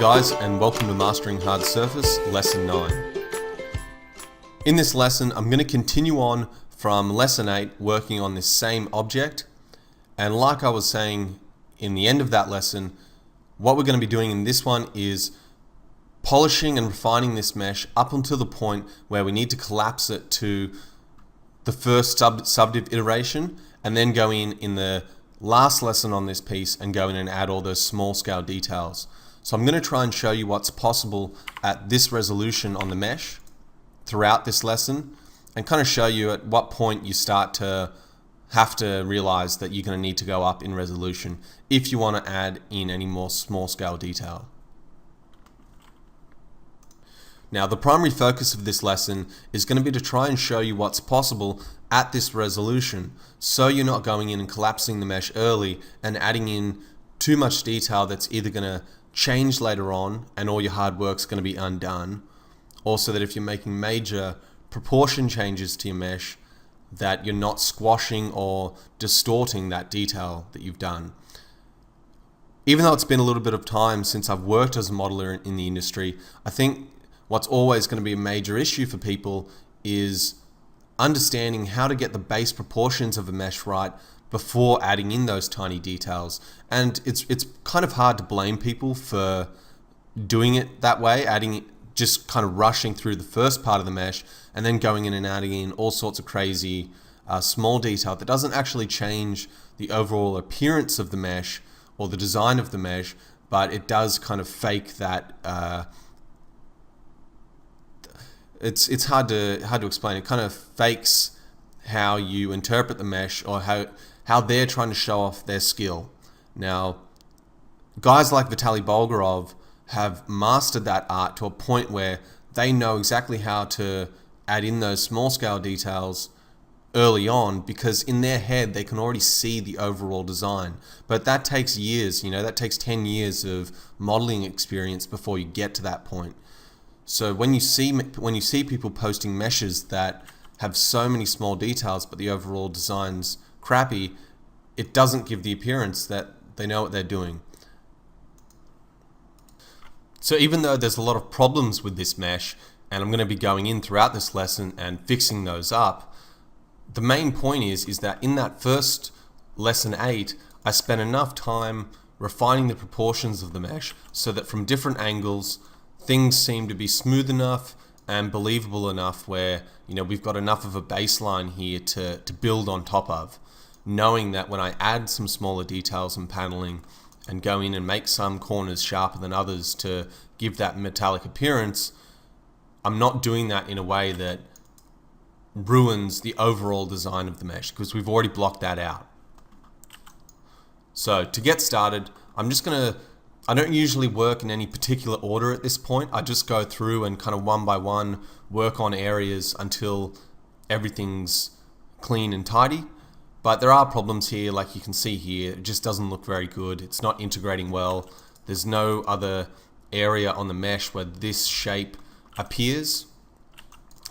guys, and welcome to Mastering Hard Surface, Lesson 9. In this lesson, I'm going to continue on from Lesson 8, working on this same object. And like I was saying in the end of that lesson, what we're going to be doing in this one is polishing and refining this mesh up until the point where we need to collapse it to the first subdiv iteration, and then go in the last lesson on this piece and go in and add all those small scale details. So I'm going to try and show you what's possible at this resolution on the mesh throughout this lesson, and kind of show you at what point you start to have to realize that you're going to need to go up in resolution if you want to add in any more small scale detail. Now, the primary focus of this lesson is going to be to try and show you what's possible at this resolution, so you're not going in and collapsing the mesh early and adding in too much detail that's either going to change later on and all your hard work's going to be undone, or so that if you're making major proportion changes to your mesh, that you're not squashing or distorting that detail that you've done. Even though it's been a little bit of time since I've worked as a modeler in the industry, I think what's always going to be a major issue for people is understanding how to get the base proportions of a mesh right before adding in those tiny details. And it's kind of hard to blame people for doing it that way, just kind of rushing through the first part of the mesh and then going in and adding in all sorts of crazy small detail that doesn't actually change the overall appearance of the mesh or the design of the mesh, but it does kind of fake that. It's hard to explain. It kind of fakes how you interpret the mesh, or how they're trying to show off their skill. Now, guys like Vitaly Bulgarov have mastered that art to a point where they know exactly how to add in those small scale details early on, because in their head they can already see the overall design. But that takes years, that takes 10 years of modeling experience before you get to that point. So when you see people posting meshes that have so many small details but the overall design's crappy, it doesn't give the appearance that they know what they're doing. So even though there's a lot of problems with this mesh, and I'm going to be going in throughout this lesson and fixing those up, the main point is that in that first lesson 8, I spent enough time refining the proportions of the mesh so that from different angles things seem to be smooth enough and believable enough where we've got enough of a baseline here to build on top of, knowing that when I add some smaller details and paneling and go in and make some corners sharper than others to give that metallic appearance, I'm not doing that in a way that ruins the overall design of the mesh, because we've already blocked that out. So to get started, I don't usually work in any particular order at this point. I just go through and kind of one by one work on areas until everything's clean and tidy. But there are problems here, like you can see here. It just doesn't look very good. It's not integrating well. There's no other area on the mesh where this shape appears.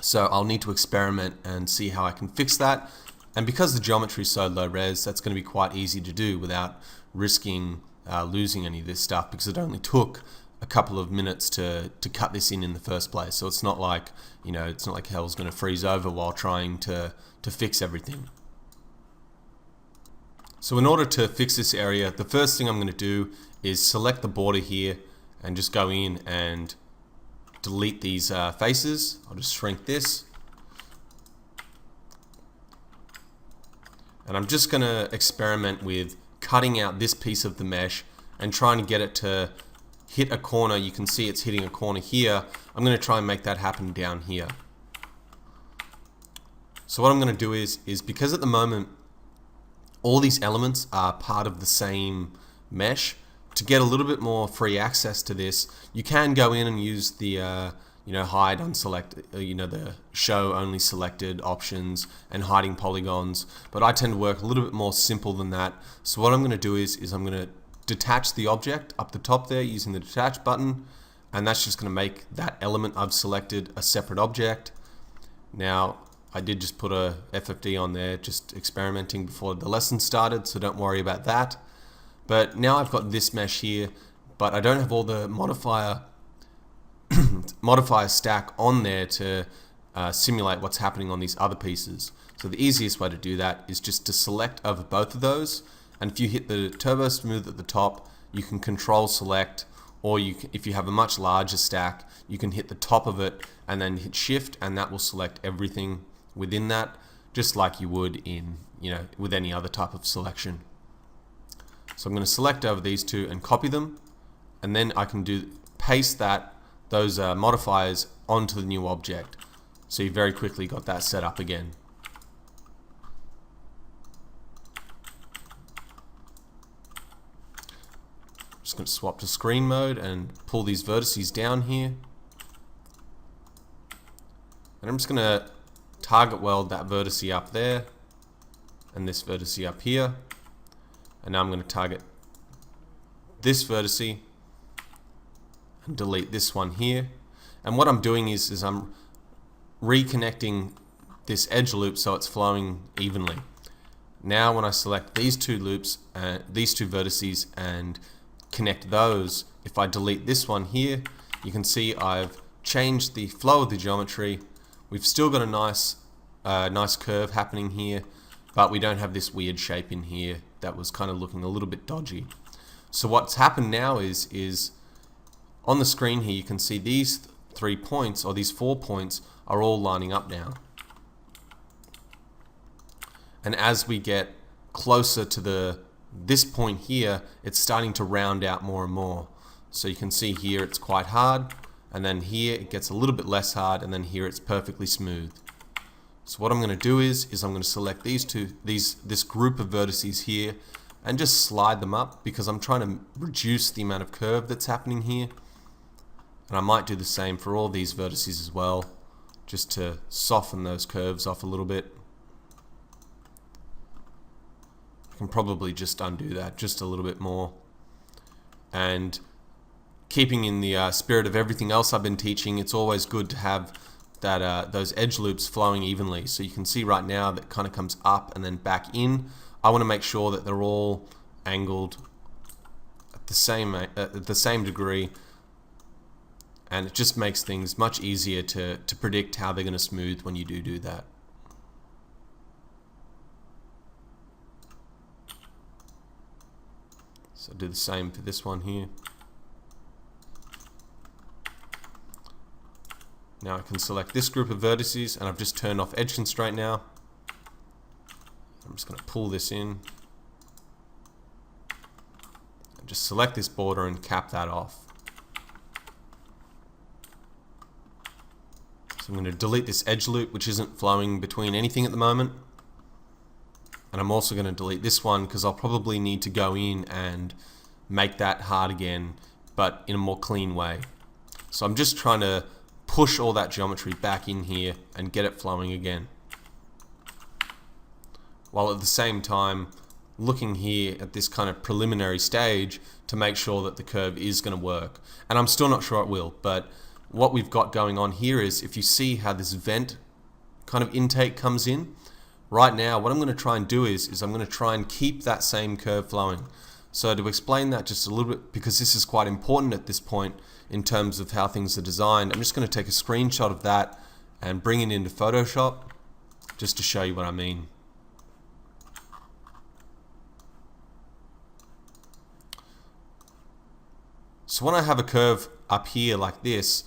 So I'll need to experiment and see how I can fix that. And because the geometry is so low res, that's going to be quite easy to do without risking losing any of this stuff, because it only took a couple of minutes to cut this in the first place. So it's not like hell's going to freeze over while trying to fix everything. So in order to fix this area, the first thing I'm going to do is select the border here and just go in and delete these faces. I'll just shrink this. And I'm just going to experiment with cutting out this piece of the mesh and trying to get it to hit a corner. You can see it's hitting a corner here. I'm going to try and make that happen down here. So what I'm going to do is because at the moment all these elements are part of the same mesh, to get a little bit more free access to this, you can go in and use the hide unselected, the show only selected options and hiding polygons. But I tend to work a little bit more simple than that. So what I'm going to do is I'm going to detach the object up the top there using the detach button, and that's just going to make that element I've selected a separate object. Now I did just put a FFD on there, just experimenting before the lesson started, so don't worry about that. But now I've got this mesh here. but I don't have all the modifier stack on there to simulate what's happening on these other pieces. So the easiest way to do that is just to select over both of those, and if you hit the turbo smooth at the top, you can control select, or if you have a much larger stack, you can hit the top of it and then hit shift, and that will select everything within that, just like you would in, with any other type of selection. So I'm going to select over these two and copy them, and then I can paste those modifiers onto the new object. So you very quickly got that set up again. Just going to swap to screen mode and pull these vertices down here. And I'm just going to target weld that vertice up there and this vertice up here. And now I'm going to target this vertice and delete this one here. And what I'm doing is I'm reconnecting this edge loop so it's flowing evenly. Now when I select these two loops, these two vertices, and connect those, if I delete this one here, you can see I've changed the flow of the geometry. We've still got a nice curve happening here, but we don't have this weird shape in here that was kind of looking a little bit dodgy. So what's happened now is on the screen here you can see these 3 points, or these 4 points, are all lining up now. And as we get closer to this point here, it's starting to round out more and more. So you can see here it's quite hard, and then here it gets a little bit less hard, and then here it's perfectly smooth. So what I'm going to do is I'm going to select this group of vertices here and just slide them up, because I'm trying to reduce the amount of curve that's happening here. And I might do the same for all these vertices as well, just to soften those curves off a little bit. I can probably just undo that just a little bit more. And keeping in the spirit of everything else I've been teaching, it's always good to have those edge loops flowing evenly. So you can see right now that kind of comes up and then back in. I want to make sure that they're all angled at the same degree, and it just makes things much easier to predict how they're going to smooth when you do that. So do the same for this one here. Now I can select this group of vertices, and I've just turned off edge constraint now. I'm just going to pull this in and just select this border and cap that off. So I'm going to delete this edge loop, which isn't flowing between anything at the moment. And I'm also going to delete this one because I'll probably need to go in and make that hard again, but in a more clean way. So I'm just trying to push all that geometry back in here and get it flowing again, while at the same time looking here at this kind of preliminary stage to make sure that the curve is going to work. And I'm still not sure it will, but what we've got going on here is, if you see how this vent kind of intake comes in, right now what I'm going to try and do is I'm going to try and keep that same curve flowing. So to explain that just a little bit, because this is quite important at this point in terms of how things are designed, I'm just going to take a screenshot of that and bring it into Photoshop just to show you what I mean. So when I have a curve up here like this,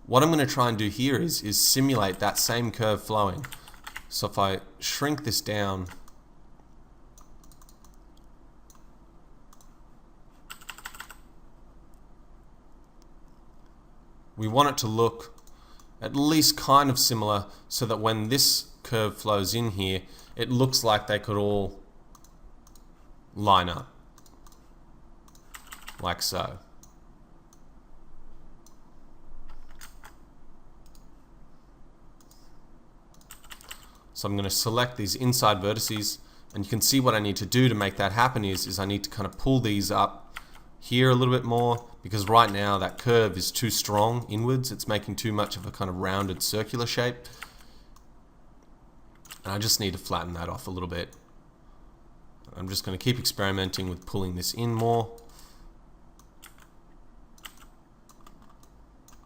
what I'm going to try and do here is simulate that same curve flowing. So if I shrink this down, we want it to look at least kind of similar, so that when this curve flows in here, it looks like they could all line up, like so. So I'm going to select these inside vertices, and you can see what I need to do to make that happen is I need to kind of pull these up here a little bit more, because right now that curve is too strong inwards. It's making too much of a kind of rounded circular shape, and I just need to flatten that off a little bit. I'm just going to keep experimenting with pulling this in more.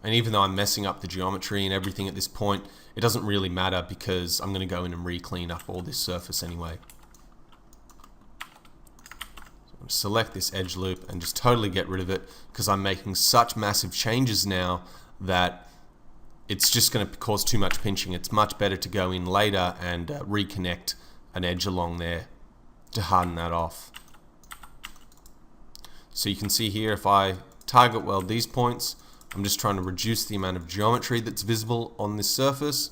And even though I'm messing up the geometry and everything at this point, it doesn't really matter because I'm going to go in and re-clean up all this surface anyway. So I'm going to select this edge loop and just totally get rid of it because I'm making such massive changes now that it's just going to cause too much pinching. It's much better to go in later and reconnect an edge along there to harden that off. So you can see here, if I target weld these points, I'm just trying to reduce the amount of geometry that's visible on this surface.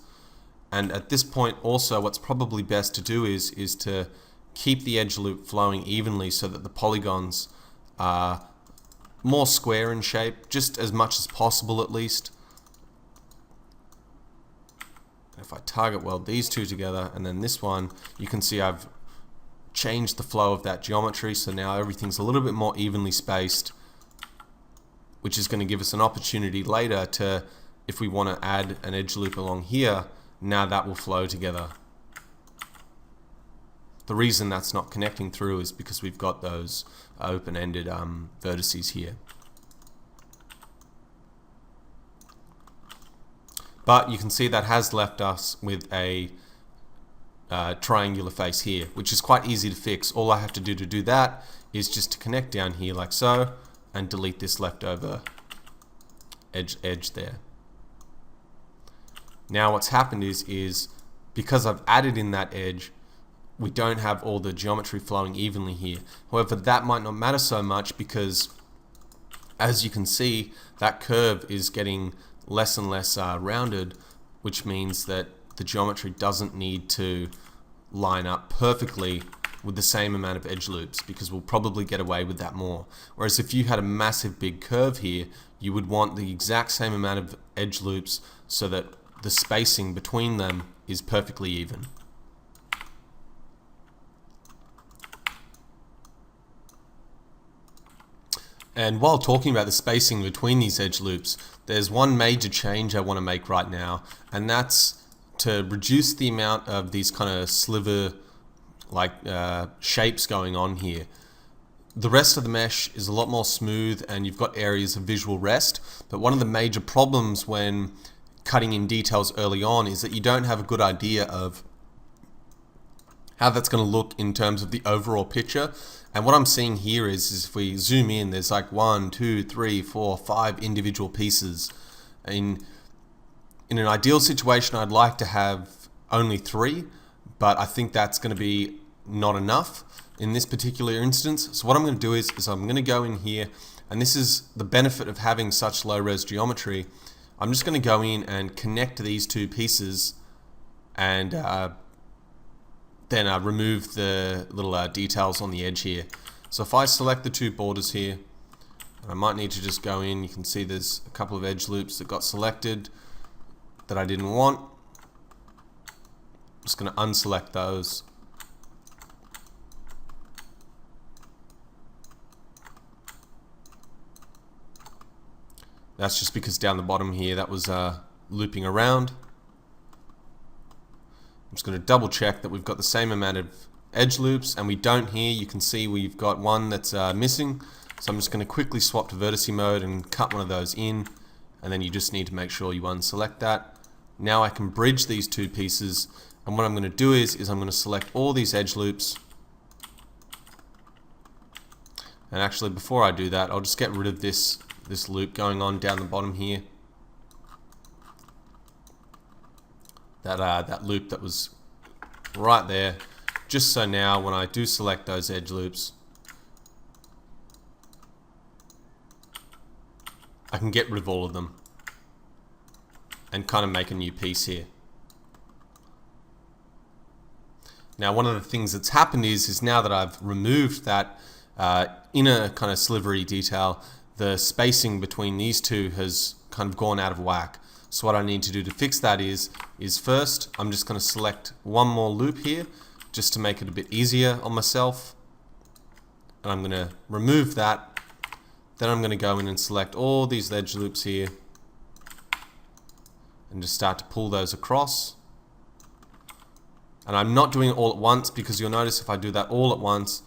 And at this point also, what's probably best to do is to keep the edge loop flowing evenly so that the polygons are more square in shape, just as much as possible at least. If I target weld these two together and then this one, you can see I've changed the flow of that geometry, so now everything's a little bit more evenly spaced, which is going to give us an opportunity later to, if we want to add an edge loop along here, now that will flow together. The reason that's not connecting through is because we've got those open-ended vertices here. But you can see that has left us with a triangular face here, which is quite easy to fix. All I have to do that is just to connect down here like so and delete this leftover edge there. Now what's happened is because I've added in that edge, we don't have all the geometry flowing evenly here. However, that might not matter so much because, as you can see, that curve is getting less and less rounded, which means that the geometry doesn't need to line up perfectly with the same amount of edge loops, because we'll probably get away with that more. Whereas if you had a massive big curve here, you would want the exact same amount of edge loops so that the spacing between them is perfectly even. And while talking about the spacing between these edge loops, there's one major change I want to make right now, and that's to reduce the amount of these kind of sliver like shapes going on here. The rest of the mesh is a lot more smooth and you've got areas of visual rest, but one of the major problems when cutting in details early on is that you don't have a good idea of how that's going to look in terms of the overall picture. And what I'm seeing here is if we zoom in, there's like 1, 2, 3, 4, 5 individual pieces. In an ideal situation, I'd like to have only 3, but I think that's going to be not enough in this particular instance. So what I'm going to do is I'm going to go in here, and this is the benefit of having such low res geometry. I'm just going to go in and connect these two pieces and then remove the little details on the edge here. So if I select the two borders here, I might need to just go in, you can see there's a couple of edge loops that got selected that I didn't want. I'm just going to unselect those. That's just because down the bottom here that was looping around. I'm just going to double check that we've got the same amount of edge loops, and we don't here. You can see we've got one that's missing. So I'm just going to quickly swap to vertice mode and cut one of those in, and then you just need to make sure you unselect that. Now I can bridge these two pieces, and what I'm going to do is I'm going to select all these edge loops. And actually before I do that, I'll just get rid of this loop going on down the bottom here. That loop that was right there, just so now when I do select those edge loops, I can get rid of all of them and kind of make a new piece here. Now one of the things that's happened is now that I've removed that inner kind of slivery detail, the spacing between these two has kind of gone out of whack. So what I need to do to fix that is first I'm just going to select one more loop here just to make it a bit easier on myself, and I'm going to remove that. Then I'm going to go in and select all these edge loops here and just start to pull those across. And I'm not doing it all at once, because you'll notice if I do that all at once,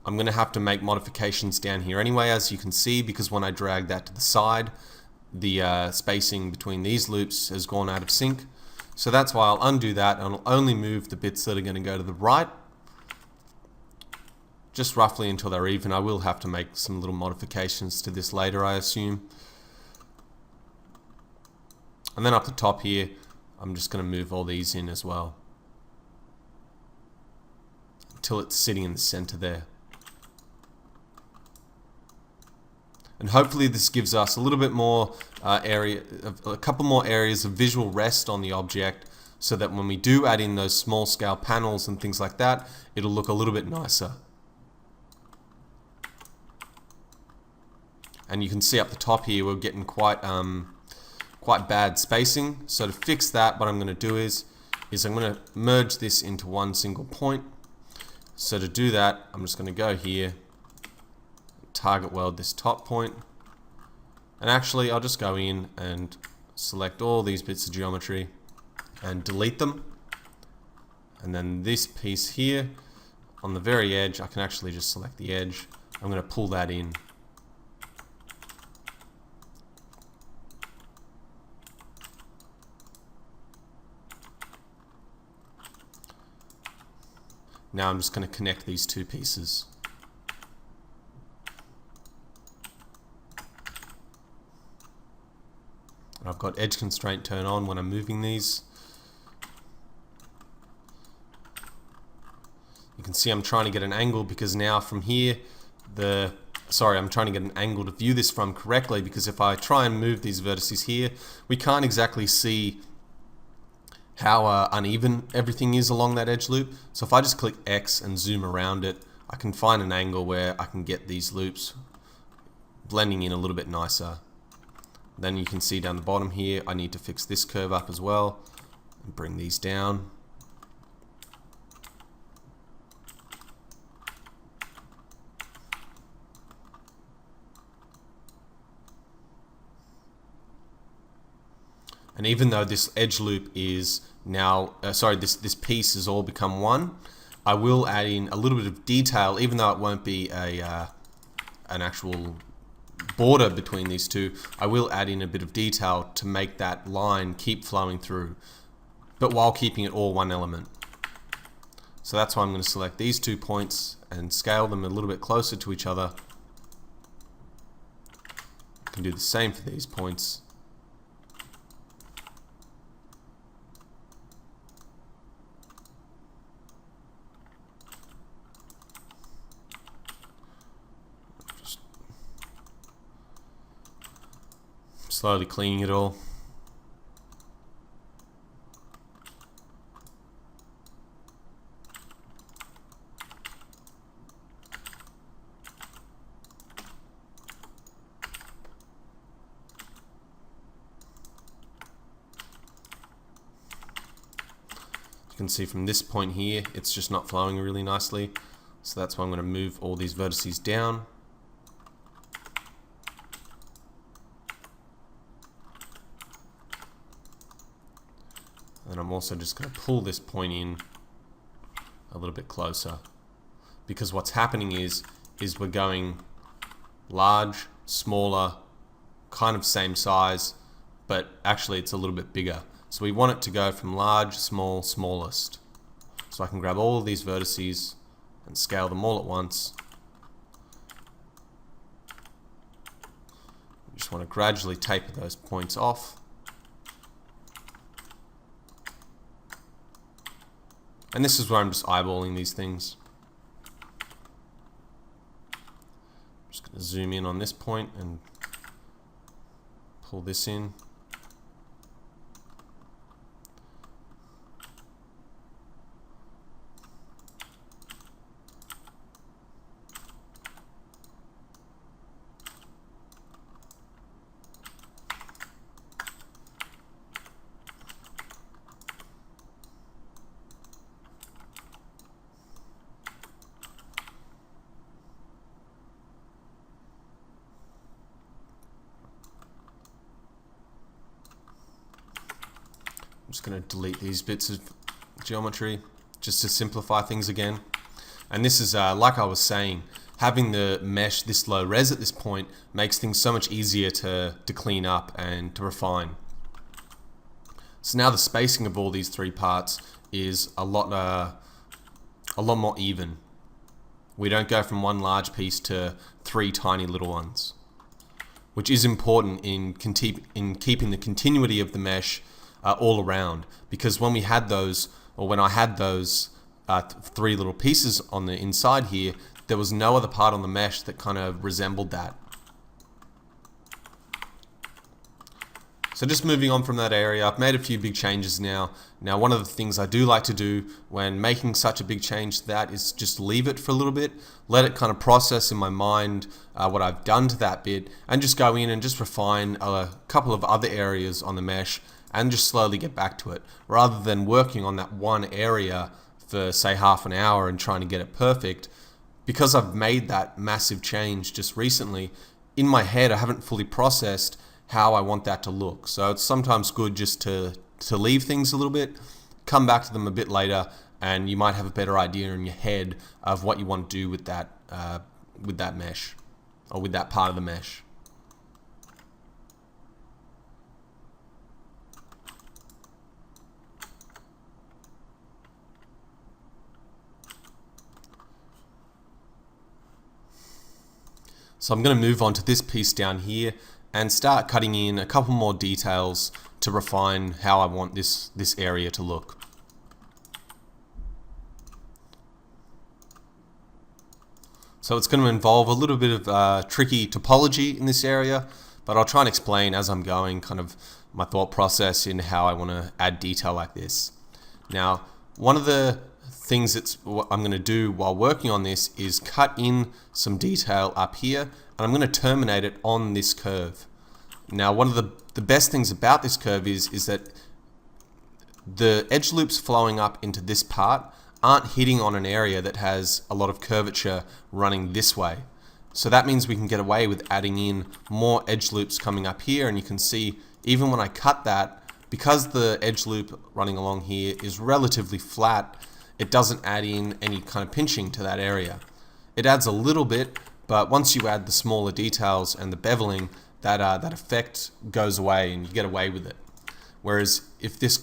I'm going to have to make modifications down here anyway, as you can see, because when I drag that to the side, the spacing between these loops has gone out of sync. So that's why I'll undo that, and I'll only move the bits that are going to go to the right, just roughly until they're even. I will have to make some little modifications to this later, I assume. And then up the top here, I'm just going to move all these in as well, until it's sitting in the center there. And hopefully this gives us a little bit more a couple more areas of visual rest on the object, so that when we do add in those small scale panels and things like that, it'll look a little bit nicer. And you can see up the top here, we're getting quite bad spacing. So to fix that, what I'm going to do is I'm going to merge this into one single point. So to do that, I'm just going to go here, target weld this top point, and actually I'll just go in and select all these bits of geometry and delete them. And then this piece here on the very edge, I can actually just select the edge. I'm going to pull that in. Now I'm just going to connect these two pieces. I've got edge constraint turned on when I'm moving these. You can see I'm trying to get an angle, because now from here, I'm trying to get an angle to view this from correctly, because if I try and move these vertices here, we can't exactly see how uneven everything is along that edge loop. So if I just click X and zoom around it, I can find an angle where I can get these loops blending in a little bit nicer. Then you can see down the bottom here, I need to fix this curve up as well and bring these down. And even though this edge loop is now, this piece has all become one, I will add in a little bit of detail, even though it won't be an actual border between these two. I will add in a bit of detail to make that line keep flowing through, but while keeping it all one element. So that's why I'm going to select these 2 points and scale them a little bit closer to each other. I can do the same for these points. Slowly cleaning it all. You can see from this point here, it's just not flowing really nicely. So that's why I'm going to move all these vertices down. And I'm also just going to pull this point in a little bit closer, because what's happening is we're going large, smaller, kind of same size, but actually it's a little bit bigger. So we want it to go from large, small, smallest. So I can grab all of these vertices and scale them all at once. You just want to gradually taper those points off. And this is where I'm just eyeballing these things. Just going to zoom in on this point and pull this in. I'm just going to delete these bits of geometry just to simplify things again. And this is, like I was saying, having the mesh this low res at this point makes things so much easier to clean up and to refine. So now the spacing of all these three parts is a lot more even. We don't go from one large piece to three tiny little ones, which is important in keeping the continuity of the mesh all around. Because when we had those, or when I had those three little pieces on the inside here, there was no other part on the mesh that kind of resembled that. So just moving on from that area, I've made a few big changes now. Now, one of the things I do like to do when making such a big change to that is just leave it for a little bit, let it kind of process in my mind what I've done to that bit, and just go in and just refine a couple of other areas on the mesh and just slowly get back to it, rather than working on that one area for say half an hour and trying to get it perfect. Because I've made that massive change just recently, in my head I haven't fully processed how I want that to look. So it's sometimes good just to leave things a little bit, come back to them a bit later, and you might have a better idea in your head of what you want to do with that mesh, or with that part of the mesh. So I'm going to move on to this piece down here and start cutting in a couple more details to refine how I want this area to look. So it's going to involve a little bit of tricky topology in this area, but I'll try and explain as I'm going kind of my thought process in how I want to add detail like this. Now, one of the things what I'm going to do while working on this is cut in some detail up here, and I'm going to terminate it on this curve. Now, one of the best things about this curve is that the edge loops flowing up into this part aren't hitting on an area that has a lot of curvature running this way. So that means we can get away with adding in more edge loops coming up here, and you can see even when I cut that, because the edge loop running along here is relatively flat, it doesn't add in any kind of pinching to that area. It adds a little bit, but once you add the smaller details and the beveling, that effect goes away and you get away with it. Whereas if this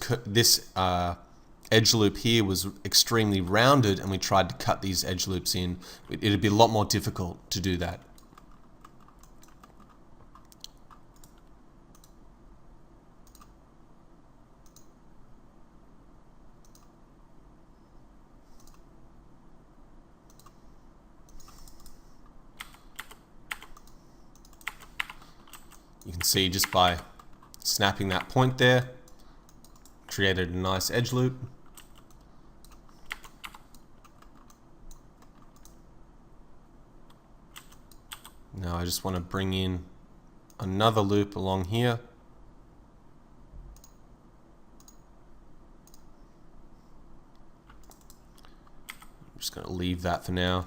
edge loop here was extremely rounded and we tried to cut these edge loops in, it'd be a lot more difficult to do that. You can see just by snapping that point there, created a nice edge loop. Now I just want to bring in another loop along here. I'm just going to leave that for now.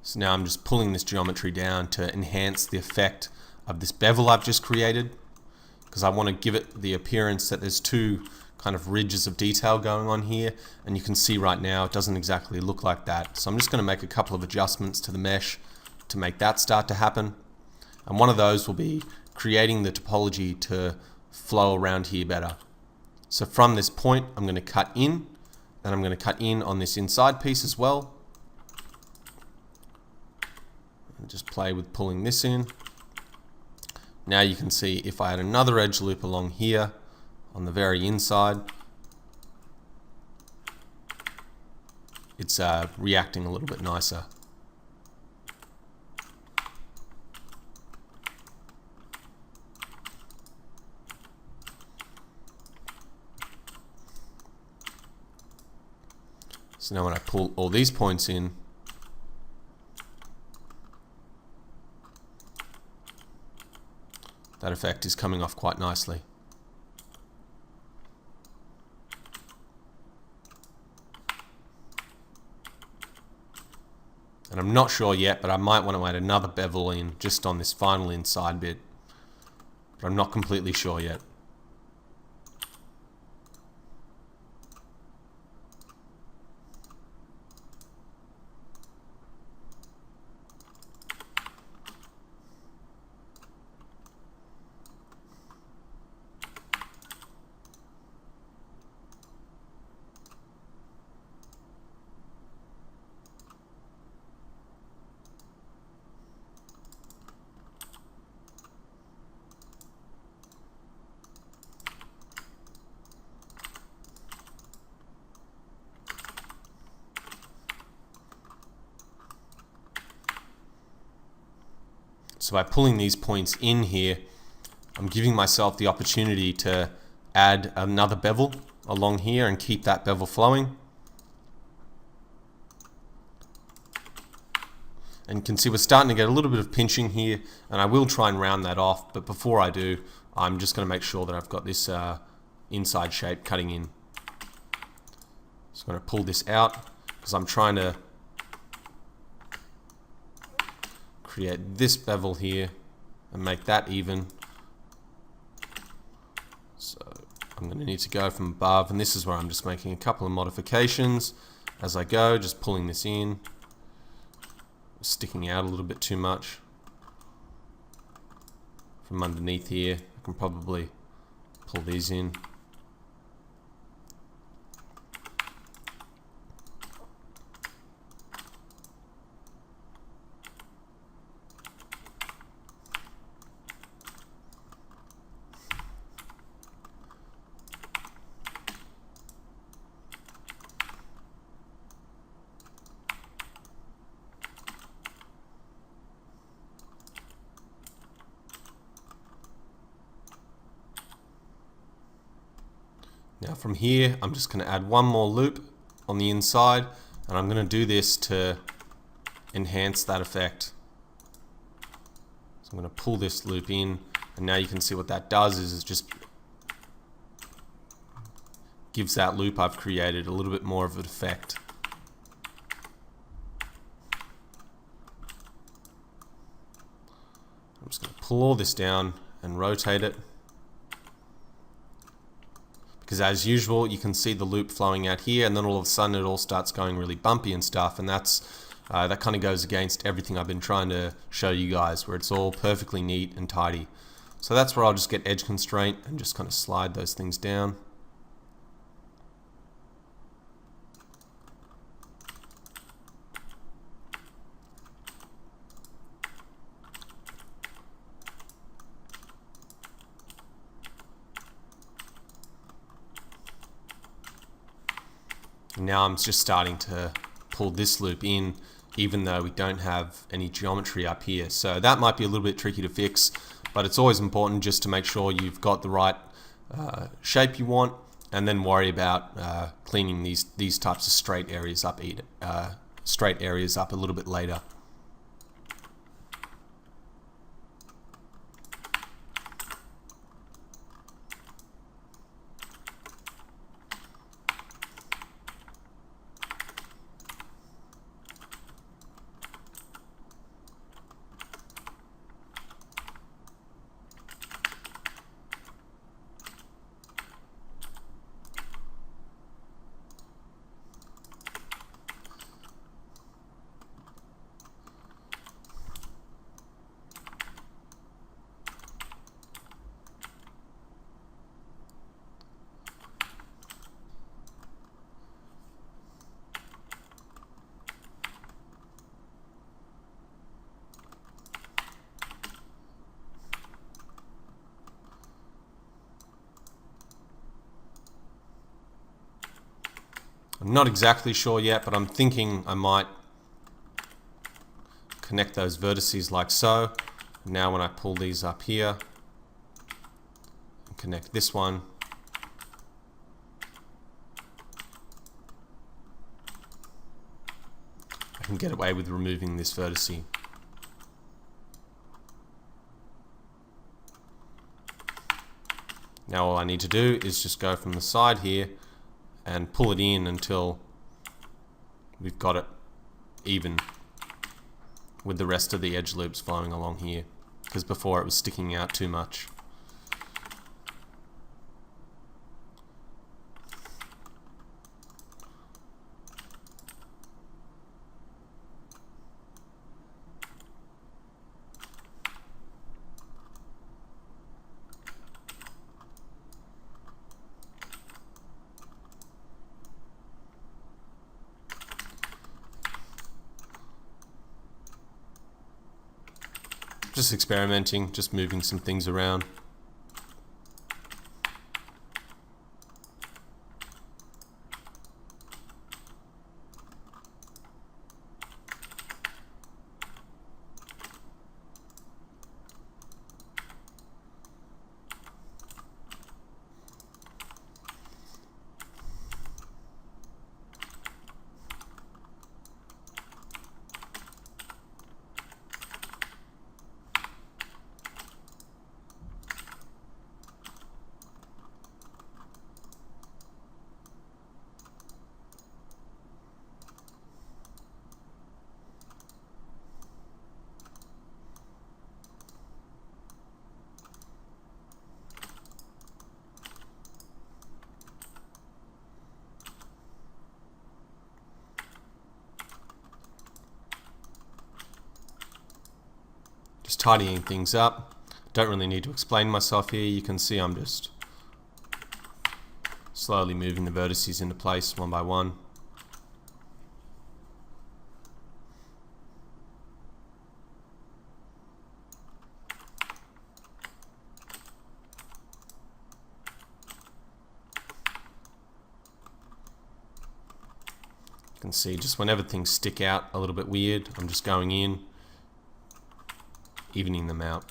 So now I'm just pulling this geometry down to enhance the effect of this bevel I've just created, because I want to give it the appearance that there's two kind of ridges of detail going on here, and you can see right now it doesn't exactly look like that. So I'm just going to make a couple of adjustments to the mesh to make that start to happen, and one of those will be creating the topology to flow around here better. So from this point I'm going to cut in, and I'm going to cut in on this inside piece as well. just play with pulling this in. Now you can see if I had another edge loop along here on the very inside, it's reacting a little bit nicer. So now when I pull all these points in, that effect is coming off quite nicely. And I'm not sure yet, but I might want to add another bevel in just on this final inside bit. But I'm not completely sure yet. So by pulling these points in here, I'm giving myself the opportunity to add another bevel along here and keep that bevel flowing. And you can see we're starting to get a little bit of pinching here, and I will try and round that off, but before I do, I'm just going to make sure that I've got this inside shape cutting in. Just going to pull this out because I'm trying to create this bevel here and make that even. So I'm going to need to go from above, and this is where I'm just making a couple of modifications as I go, just pulling this in, sticking out a little bit too much from underneath here. I can probably pull these in. Now from here, I'm just going to add one more loop on the inside, and I'm going to do this to enhance that effect. So I'm going to pull this loop in, and now you can see what that does is it just gives that loop I've created a little bit more of an effect. I'm just going to pull all this down and rotate it. Because as usual, you can see the loop flowing out here, and then all of a sudden it all starts going really bumpy and stuff, and that kind of goes against everything I've been trying to show you guys, where it's all perfectly neat and tidy. So that's where I'll just get edge constraint and just kind of slide those things down. And now I'm just starting to pull this loop in, even though we don't have any geometry up here. So that might be a little bit tricky to fix, but it's always important just to make sure you've got the right shape you want, and then worry about cleaning these types of straight areas up a little bit later. I'm not exactly sure yet, but I'm thinking I might connect those vertices like so. Now when I pull these up here and connect this one, I can get away with removing this vertice. Now all I need to do is just go from the side here and pull it in until we've got it even with the rest of the edge loops flowing along here, because before it was sticking out too much. Just experimenting, just moving some things around. Just tidying things up. Don't really need to explain myself here. You can see I'm just slowly moving the vertices into place one by one. You can see just whenever things stick out a little bit weird, I'm just going in, evening them out.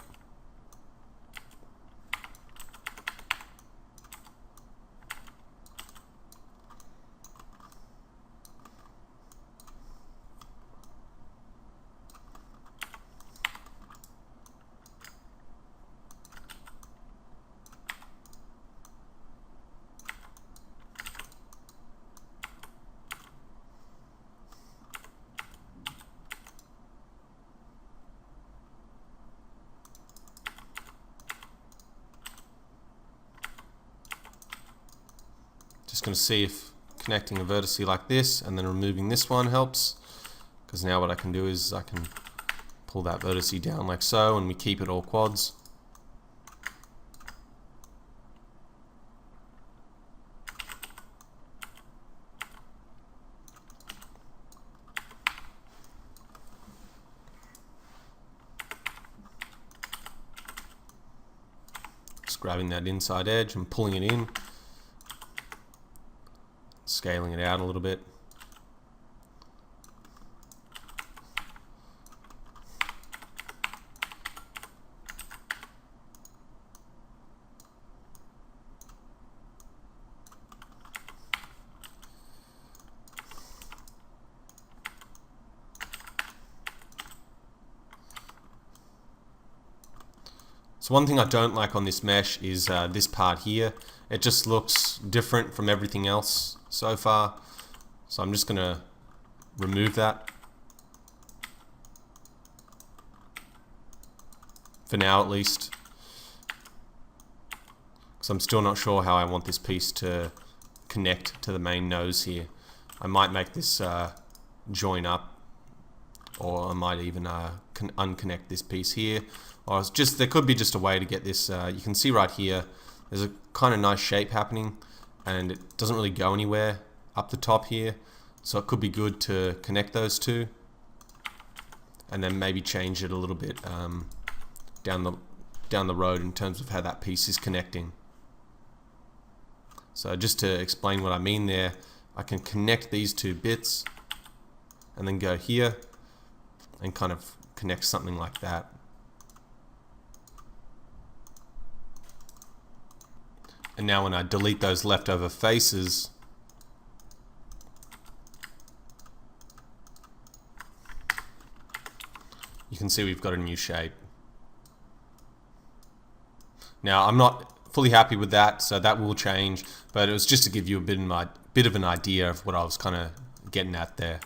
Just going to see if connecting a vertice like this and then removing this one helps, because now what I can do is I can pull that vertice down like so and we keep it all quads. Just grabbing that inside edge and pulling it in, scaling it out a little bit. So one thing I don't like on this mesh is this part here. It just looks different from everything else so far. So I'm just going to remove that for now at least, because I'm still not sure how I want this piece to connect to the main nose here. I might make this join up, or I might even unconnect this piece here, or it's just, there could be just a way to get this. You can see right here there's a kind of nice shape happening and it doesn't really go anywhere up the top here, so it could be good to connect those two and then maybe change it a little bit down the road in terms of how that piece is connecting. So just to explain what I mean there, I can connect these two bits and then go here and kind of connect something like that. And now when I delete those leftover faces, you can see we've got a new shape. Now I'm not fully happy with that, so that will change, but it was just to give you a bit of an idea of what I was kind of getting at there.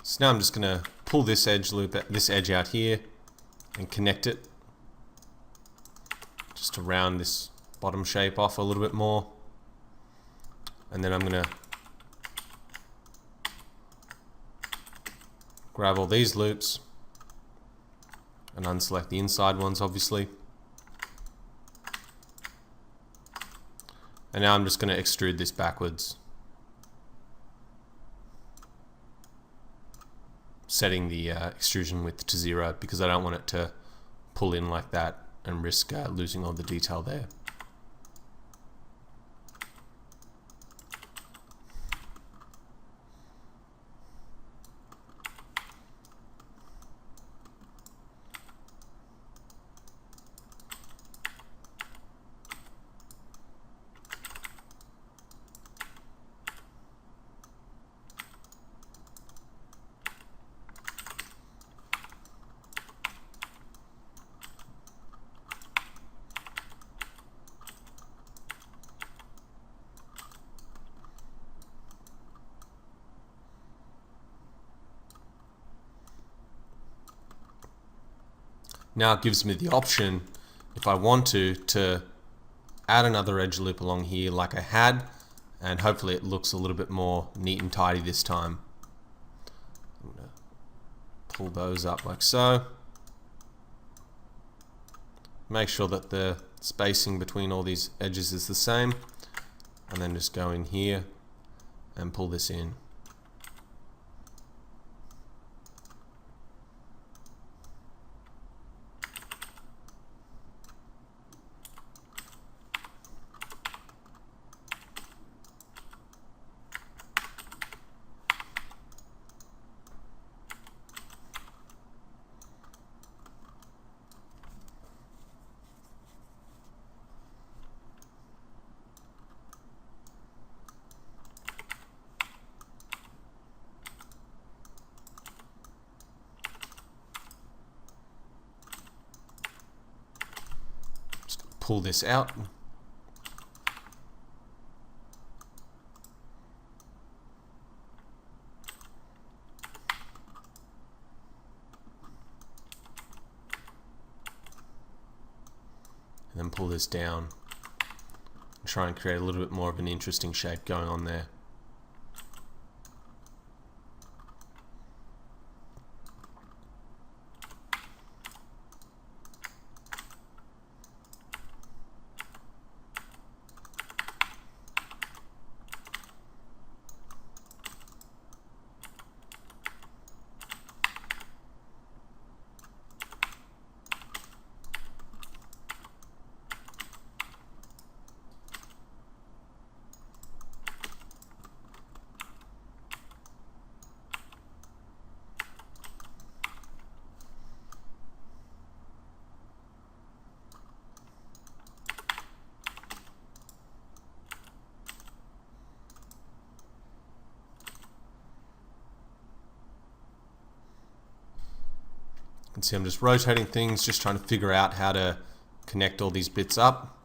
So now I'm just going to pull this edge out here and connect it just to round this bottom shape off a little bit more. And then I'm going to grab all these loops and unselect the inside ones, obviously. And now I'm just going to extrude this backwards, setting the extrusion width to 0 because I don't want it to pull in like that and risk losing all the detail there. Now it gives me the option, if I want to add another edge loop along here like I had, and hopefully it looks a little bit more neat and tidy this time. I'm gonna pull those up like so. Make sure that the spacing between all these edges is the same, and then just go in here and pull this in. Pull this out. And then pull this down and try and create a little bit more of an interesting shape going on there. You can see I'm just rotating things, just trying to figure out how to connect all these bits up.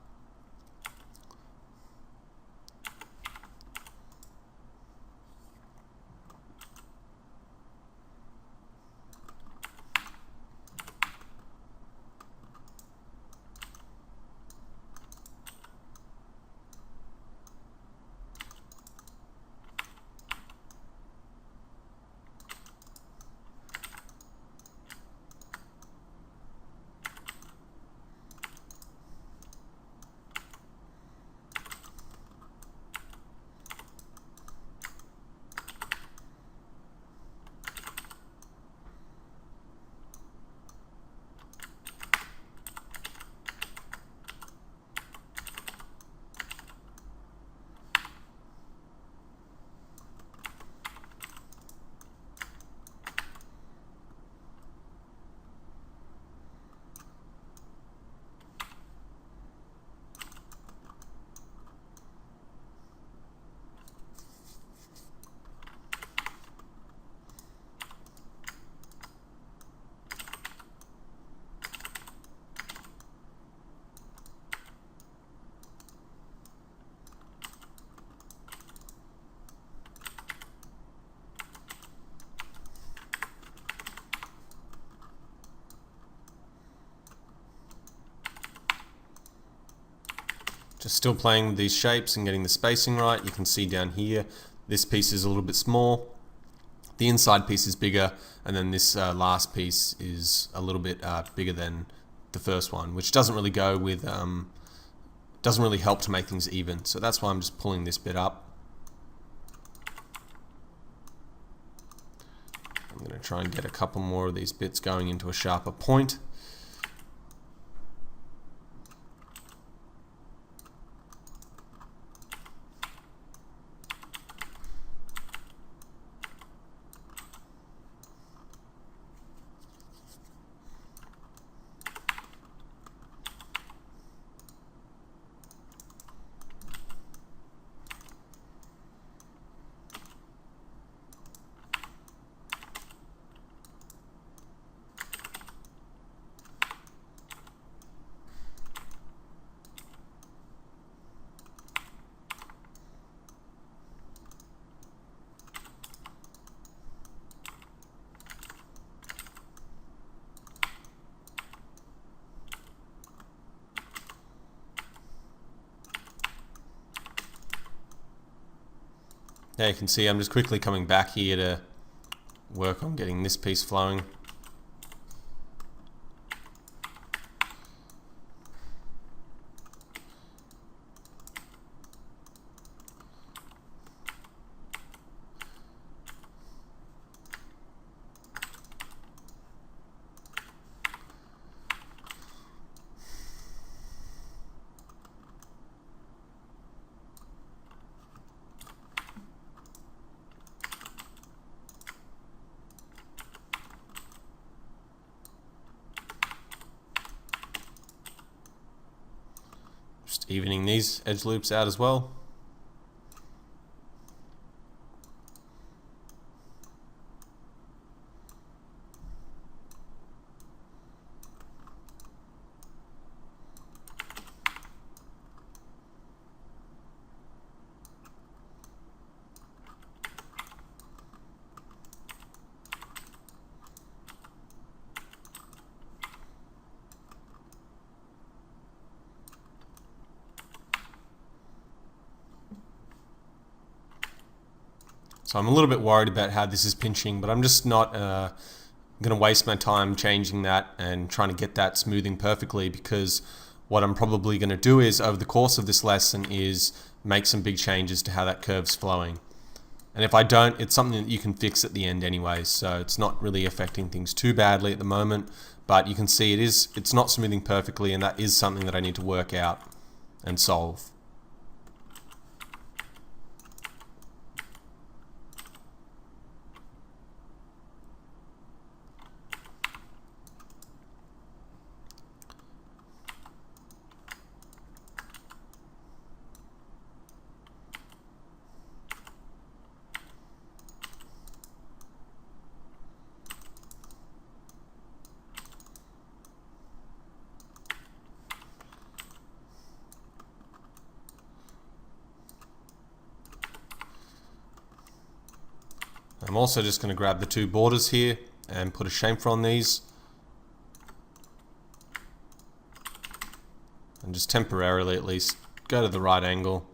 Just still playing with these shapes and getting the spacing right. You can see down here, this piece is a little bit small. The inside piece is bigger, and then this last piece is a little bit bigger than the first one, which doesn't really go with, doesn't really help to make things even. So that's why I'm just pulling this bit up. I'm going to try and get a couple more of these bits going into a sharper point. Now you can see I'm just quickly coming back here to work on getting this piece flowing. Just evening these edge loops out as well. So I'm a little bit worried about how this is pinching, but I'm just not going to waste my time changing that and trying to get that smoothing perfectly, because what I'm probably going to do is, over the course of this lesson, is make some big changes to how that curve's flowing. And if I don't, it's something that you can fix at the end anyway, so it's not really affecting things too badly at the moment, but you can see it's not smoothing perfectly, and that is something that I need to work out and solve. I'm also just going to grab the two borders here and put a chamfer on these. And just temporarily at least go to the right angle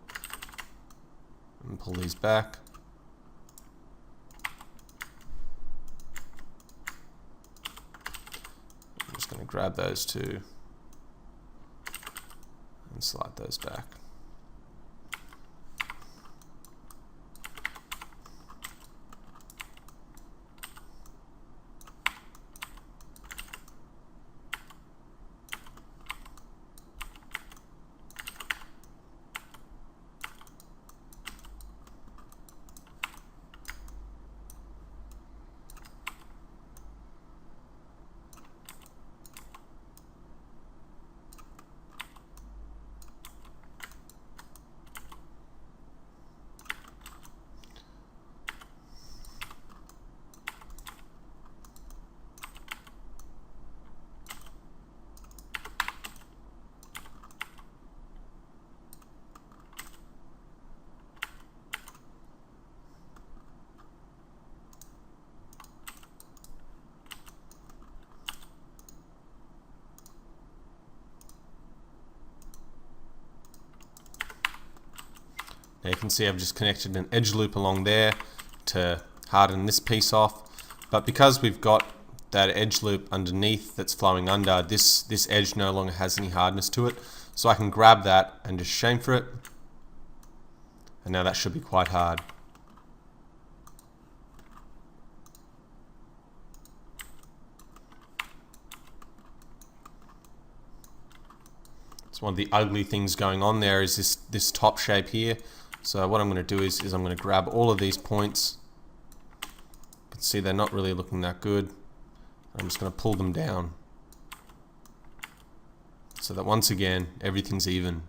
and pull these back. I'm just going to grab those two and slide those back. Now you can see I've just connected an edge loop along there to harden this piece off, but because we've got that edge loop underneath that's flowing under, this edge no longer has any hardness to it, so I can grab that and just chamfer it, and now that should be quite hard. So one of the ugly things going on there is this top shape here. So what I'm going to do is I'm going to grab all of these points. You can see they're not really looking that good. I'm just going to pull them down so that once again everything's even.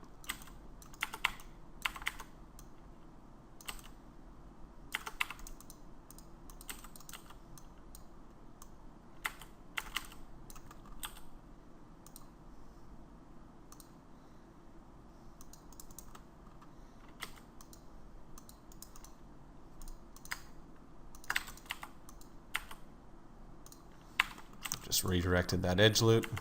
Just redirected that edge loop.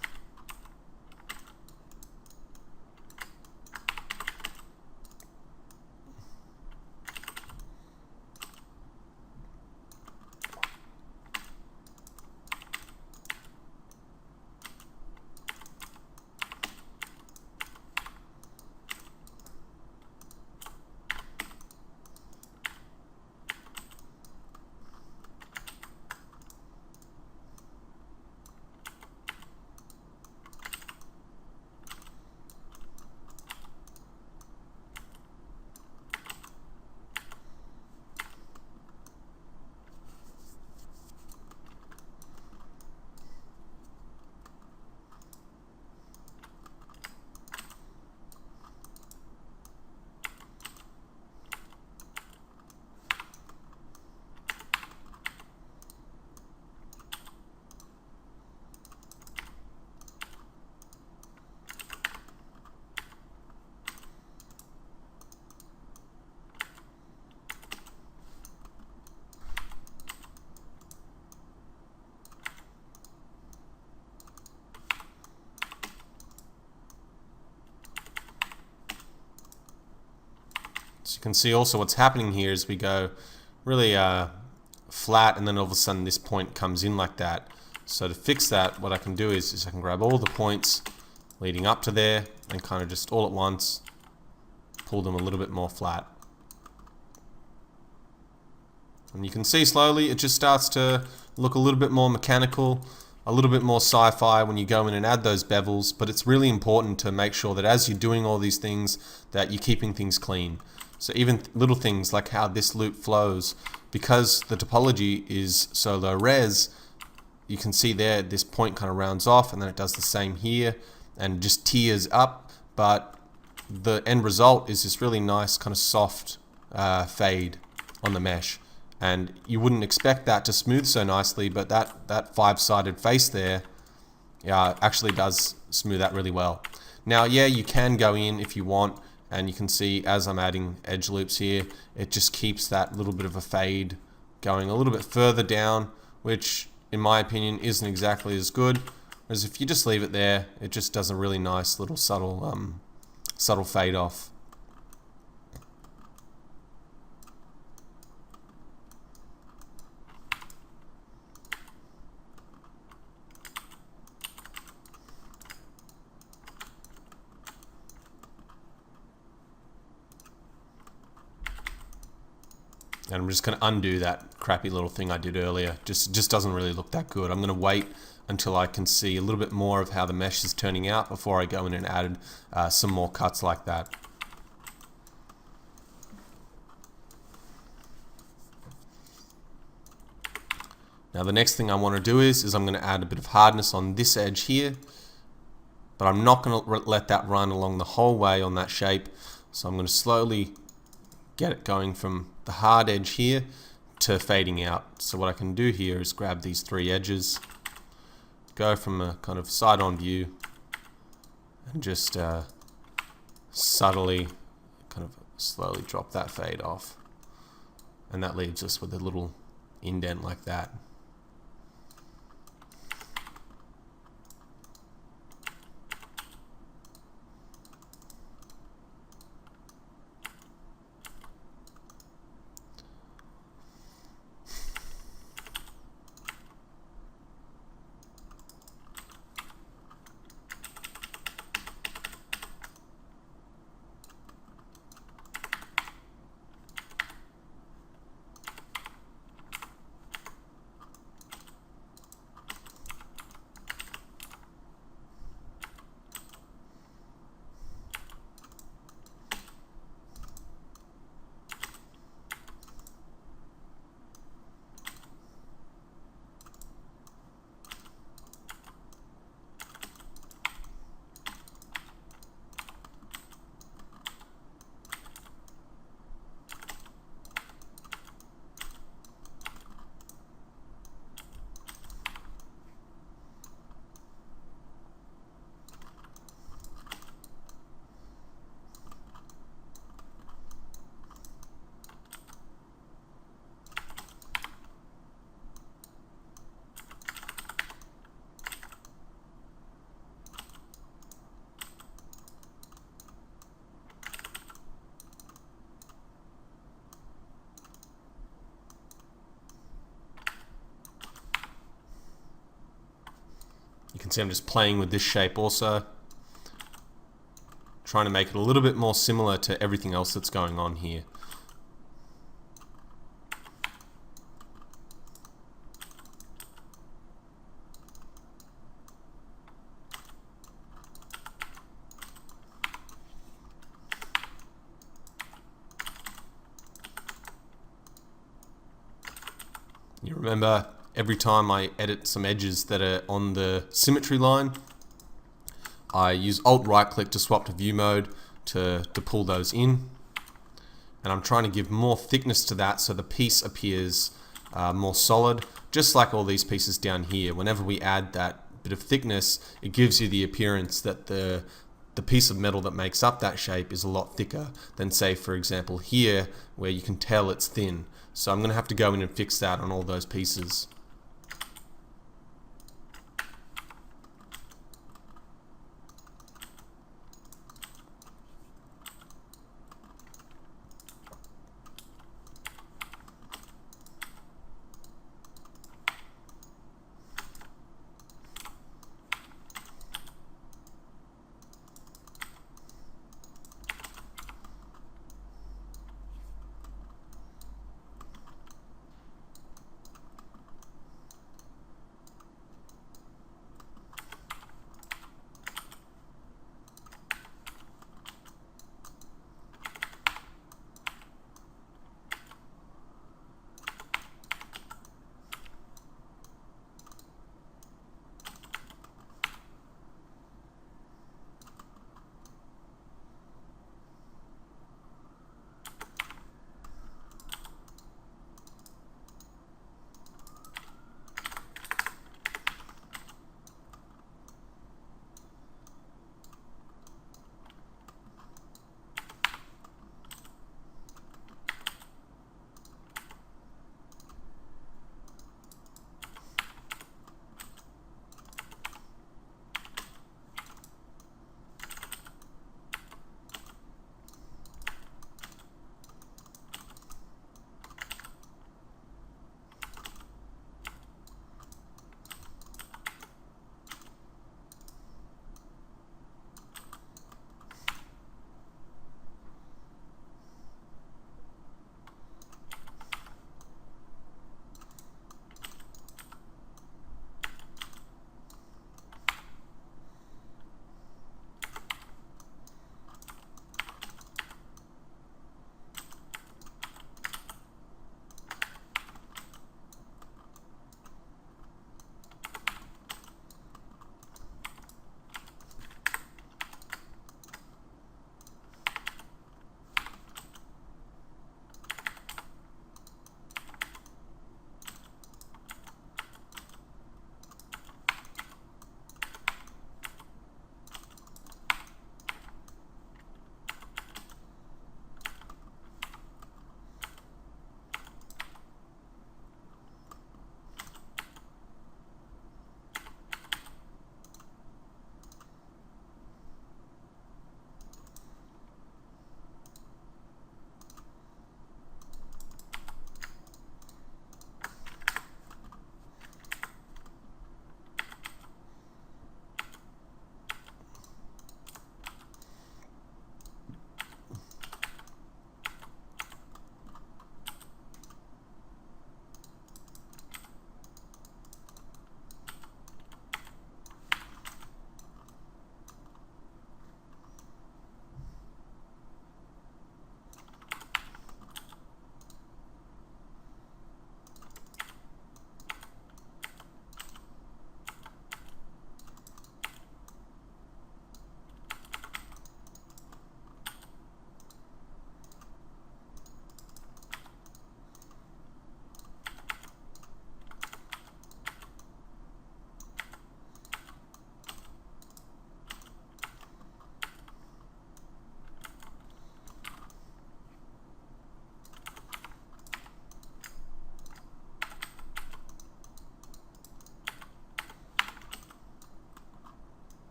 So you can see also what's happening here is we go really flat, and then all of a sudden this point comes in like that. So to fix that, what I can do is I can grab all the points leading up to there and kind of just all at once pull them a little bit more flat. And you can see slowly it just starts to look a little bit more mechanical, a little bit more sci-fi when you go in and add those bevels, but it's really important to make sure that as you're doing all these things that you're keeping things clean. So even little things like how this loop flows, because the topology is so low res, you can see there this point kind of rounds off, and then it does the same here and just tears up, but the end result is this really nice kind of soft fade on the mesh. And you wouldn't expect that to smooth so nicely, but that five-sided face there actually does smooth out really well. Now, yeah, you can go in if you want, and you can see as I'm adding edge loops here, it just keeps that little bit of a fade going a little bit further down, which in my opinion isn't exactly as good. Whereas if you just leave it there, it just does a really nice little subtle fade off. And I'm just going to undo that crappy little thing I did earlier. Just doesn't really look that good. I'm going to wait until I can see a little bit more of how the mesh is turning out before I go in and add some more cuts like that. Now the next thing I want to do is I'm going to add a bit of hardness on this edge here, but I'm not going to let that run along the whole way on that shape. So I'm going to slowly get it going from the hard edge here to fading out. So what I can do here is grab these three edges, go from a kind of side-on view, and just subtly, kind of slowly drop that fade off. And that leaves us with a little indent like that. can see I'm just playing with this shape also, trying to make it a little bit more similar to everything else that's going on here. You remember, every time I edit some edges that are on the symmetry line, I use Alt right click to swap to view mode to pull those in. And I'm trying to give more thickness to that so the piece appears more solid, just like all these pieces down here. Whenever we add that bit of thickness, it gives you the appearance that the piece of metal that makes up that shape is a lot thicker than, say, for example, here, where you can tell it's thin. So I'm going to have to go in and fix that on all those pieces.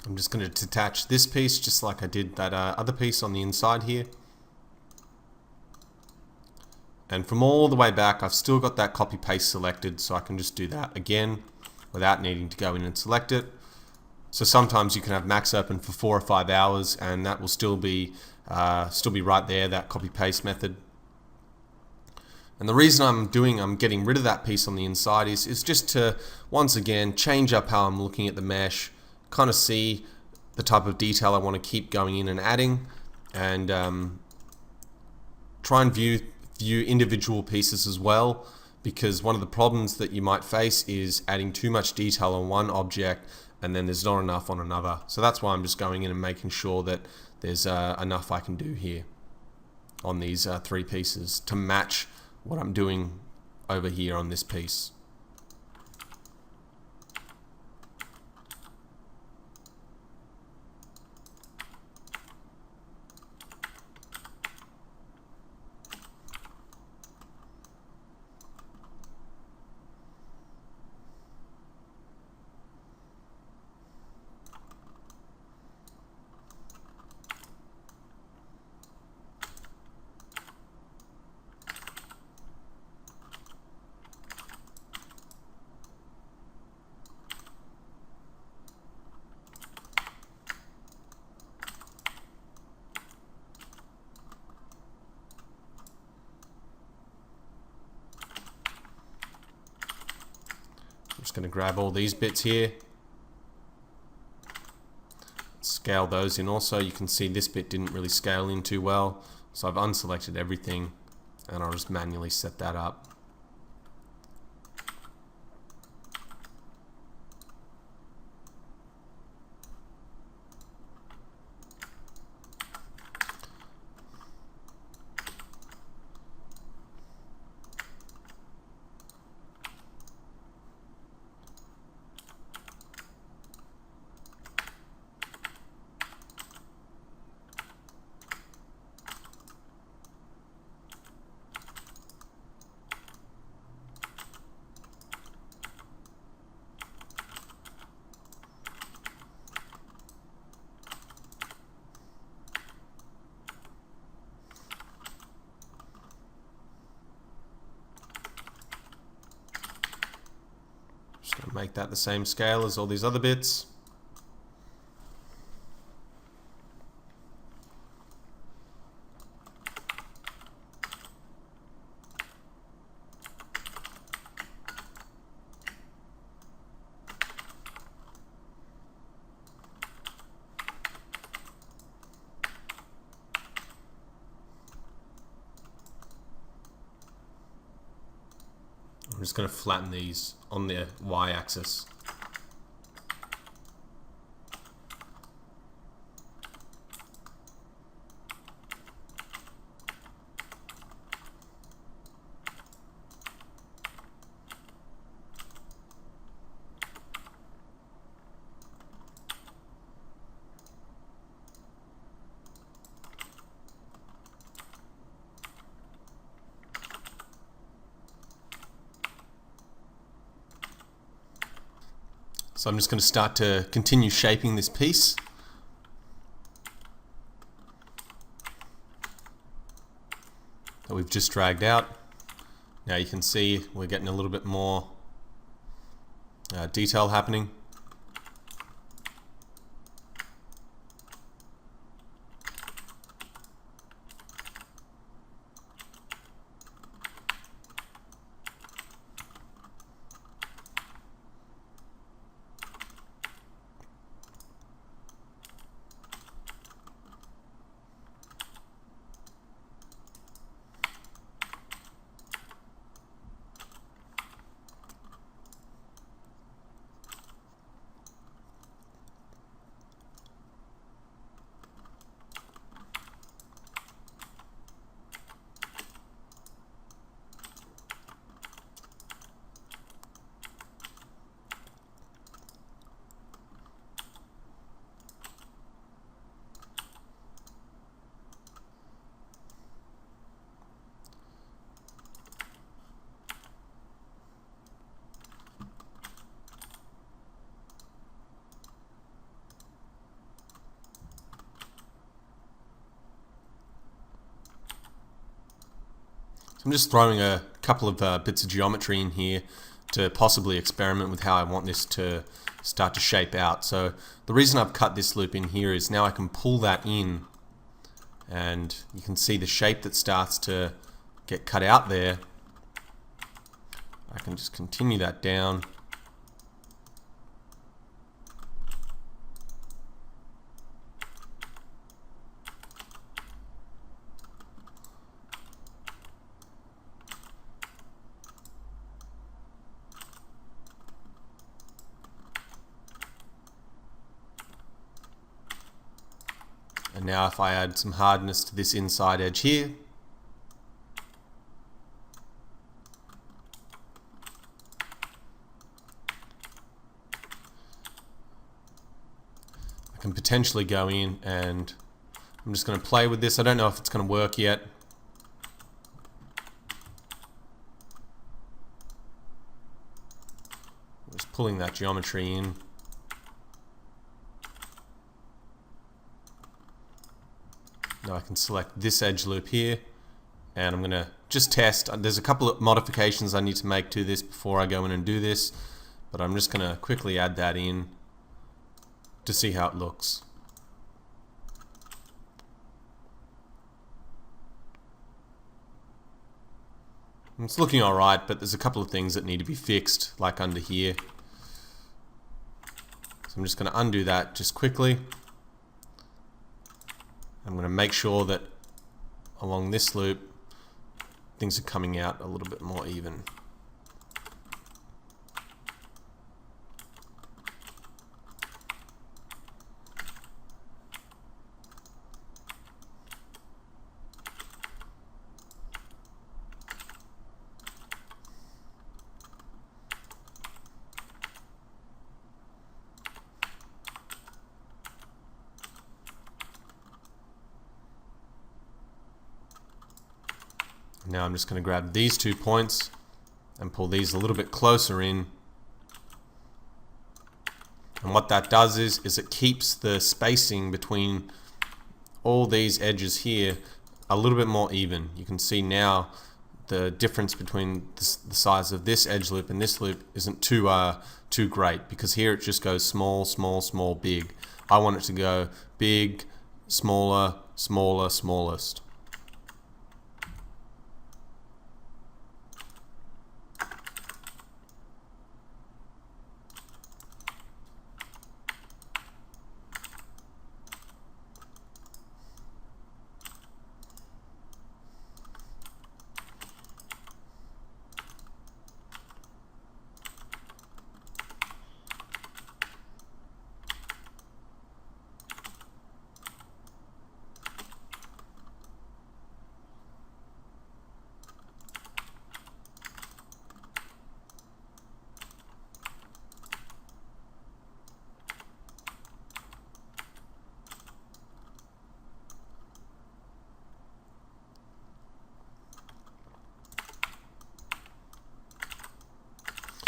I'm just going to detach this piece just like I did that other piece on the inside here. And from all the way back, I've still got that copy paste selected, so I can just do that again without needing to go in and select it. So sometimes you can have Max open for 4 or 5 hours, and that will still be right there, that copy paste method. And the reason I'm getting rid of that piece on the inside is just to, once again, change up how I'm looking at the mesh, kind of see the type of detail I want to keep going in and adding, and try and view individual pieces as well, because one of the problems that you might face is adding too much detail on one object and then there's not enough on another. So that's why I'm just going in and making sure that there's enough I can do here on these 3 pieces to match what I'm doing over here on this piece. I'm just going to grab all these bits here, scale those in also. You can see this bit didn't really scale in too well, so I've unselected everything and I'll just manually set that up. Just going to make that the same scale as all these other bits. I'm just going to flatten these on the y-axis. So I'm just going to start to continue shaping this piece. That we've just dragged out. Now you can see we're getting a little bit more detail happening. I'm just throwing a couple of bits of geometry in here to possibly experiment with how I want this to start to shape out. So the reason I've cut this loop in here is now I can pull that in and you can see the shape that starts to get cut out there. I can just continue that down. And now if I add some hardness to this inside edge here, I can potentially go in and I'm just going to play with this. I don't know if it's going to work yet. Just pulling that geometry in. Now I can select this edge loop here and I'm going to just test. There's a couple of modifications I need to make to this before I go in and do this, but I'm just going to quickly add that in to see how it looks. It's looking alright, but there's a couple of things that need to be fixed, like under here. So I'm just going to undo that just quickly. I'm going to make sure that along this loop things are coming out a little bit more even. Now I'm just going to grab these 2 points and pull these a little bit closer in. And what that does is it keeps the spacing between all these edges here a little bit more even. You can see now the difference between the size of this edge loop and this loop isn't too great, because here it just goes small, small, small, big. I want it to go big, smaller, smaller, smallest.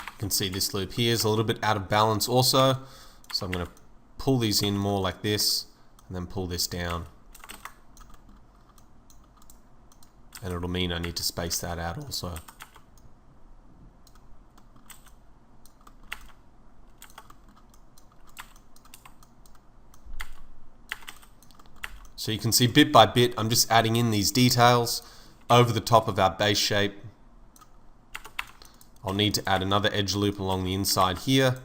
You can see this loop here is a little bit out of balance also, so I'm going to pull these in more like this and then pull this down, and it'll mean I need to space that out also. So you can see bit by bit I'm just adding in these details over the top of our base shape. I'll need to add another edge loop along the inside here.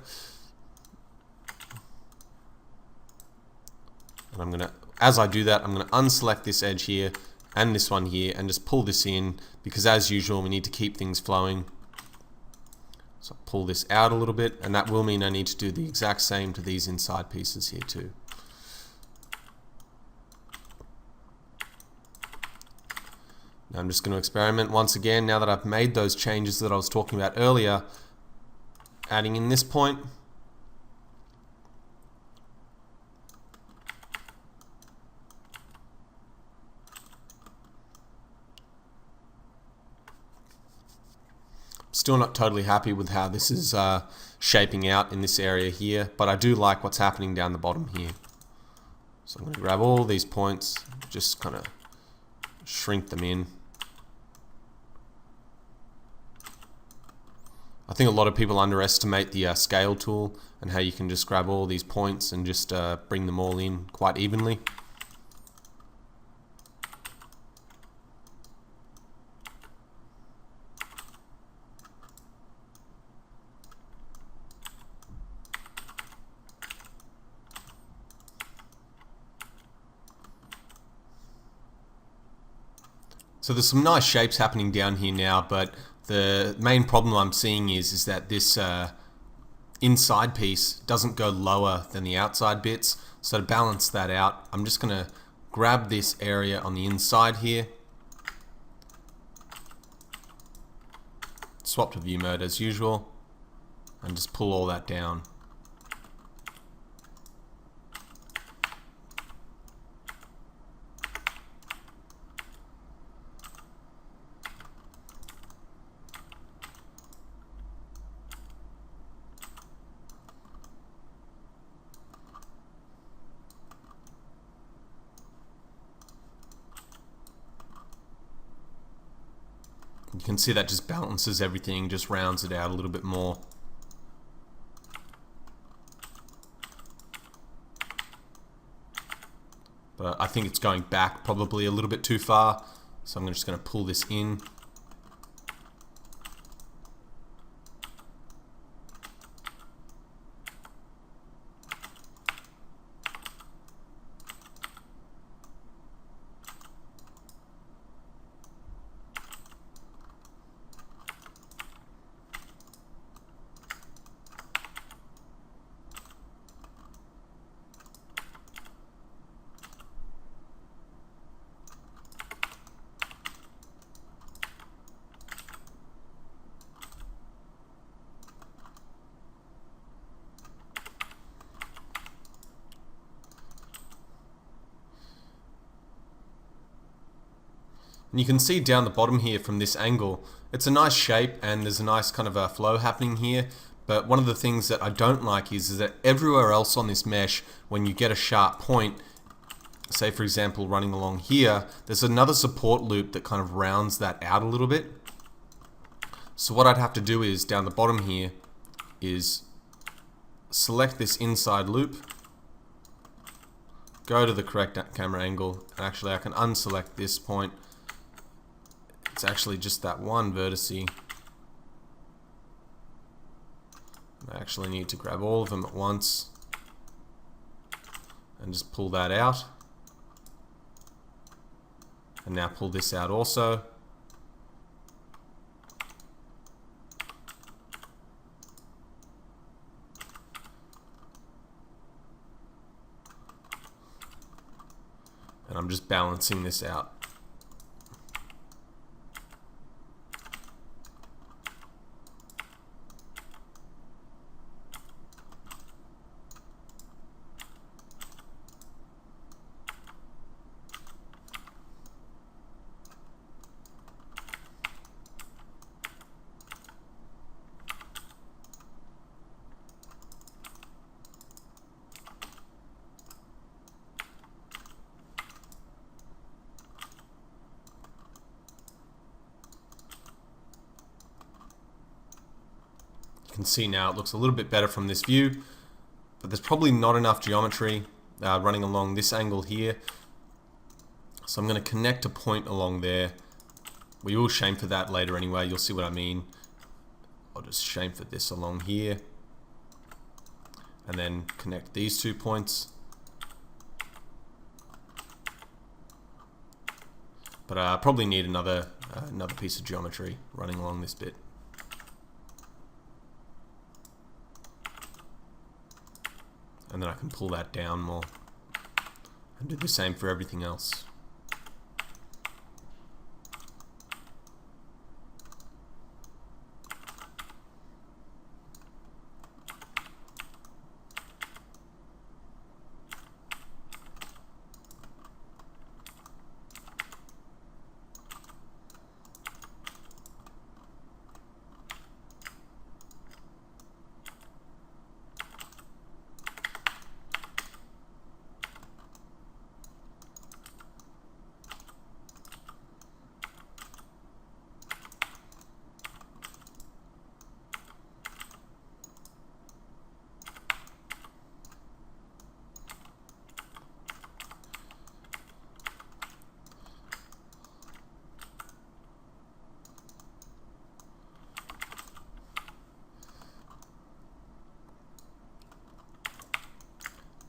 And I'm going to, as I do that, I'm going to unselect this edge here and this one here and just pull this in, because as usual we need to keep things flowing. So I'll pull this out a little bit, and that will mean I need to do the exact same to these inside pieces here too. Now I'm just going to experiment once again, now that I've made those changes that I was talking about earlier, adding in this point. Still not totally happy with how this is shaping out in this area here, but I do like what's happening down the bottom here. So I'm going to grab all these points, just kind of shrink them in. I think a lot of people underestimate the scale tool and how you can just grab all these points and just bring them all in quite evenly. So there's some nice shapes happening down here now, but the main problem I'm seeing is that this inside piece doesn't go lower than the outside bits. So to balance that out, I'm just going to grab this area on the inside here, swap to view mode as usual, and just pull all that down. You can see that just balances everything, just rounds it out a little bit more. But I think it's going back probably a little bit too far, so I'm just going to pull this in. And you can see down the bottom here from this angle, it's a nice shape and there's a nice kind of a flow happening here. But one of the things that I don't like is that everywhere else on this mesh, when you get a sharp point, say for example running along here, there's another support loop that kind of rounds that out a little bit. So what I'd have to do is down the bottom here is select this inside loop, go to the correct camera angle, and actually I can unselect this point. It's actually just that one vertice. I actually need to grab all of them at once and just pull that out. And now pull this out also. And I'm just balancing this out. You can see now it looks a little bit better from this view, but there's probably not enough geometry running along this angle here. So I'm going to connect a point along there. We will chamfer that later anyway, you'll see what I mean. I'll just chamfer this along here and then connect these 2 points. But I probably need another piece of geometry running along this bit. And then I can pull that down more and do the same for everything else.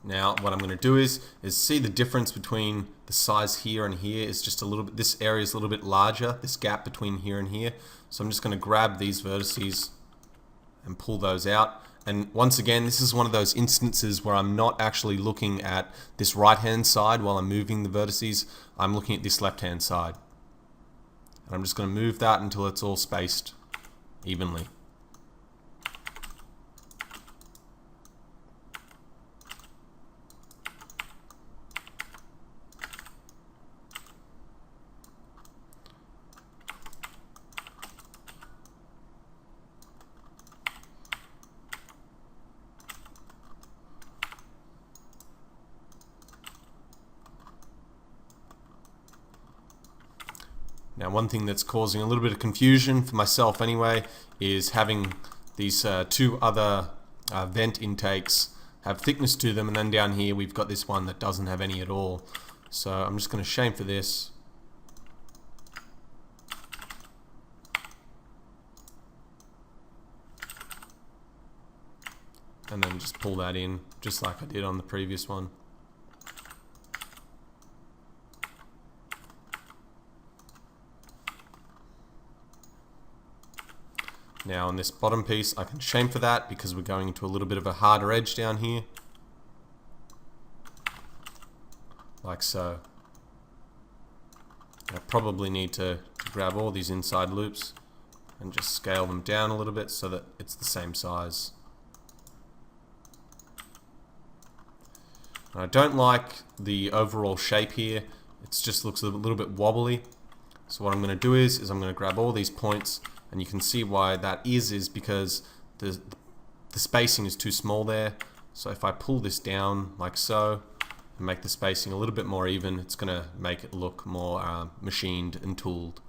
Now what I'm going to do is see the difference between the size here and here is just a little bit, this area is a little bit larger, this gap between here and here. So I'm just going to grab these vertices and pull those out. And once again, this is one of those instances where I'm not actually looking at this right hand side while I'm moving the vertices. I'm looking at this left hand side. And I'm just going to move that until it's all spaced evenly. Now, one thing that's causing a little bit of confusion for myself anyway is having these two other vent intakes have thickness to them, and then down here we've got this one that doesn't have any at all. So I'm just going to chamfer this. And then just pull that in, just like I did on the previous one. Now on this bottom piece, I can chamfer that because we're going into a little bit of a harder edge down here. Like so. I probably need to grab all these inside loops and just scale them down a little bit so that it's the same size. And I don't like the overall shape here. It just looks a little bit wobbly. So what I'm going to do is I'm going to grab all these points. And you can see why that is because the spacing is too small there. So if I pull this down like so and make the spacing a little bit more even, it's going to make it look more machined and tooled.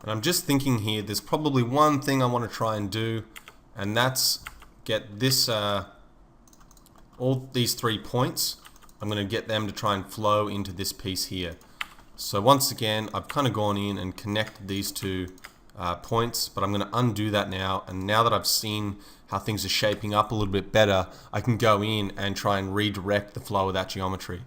And I'm just thinking here, there's probably one thing I want to try and do, and that's get this, all these 3 points, I'm going to get them to try and flow into this piece here. So once again, I've kind of gone in and connected these 2 points, but I'm going to undo that now, and now that I've seen how things are shaping up a little bit better, I can go in and try and redirect the flow of that geometry.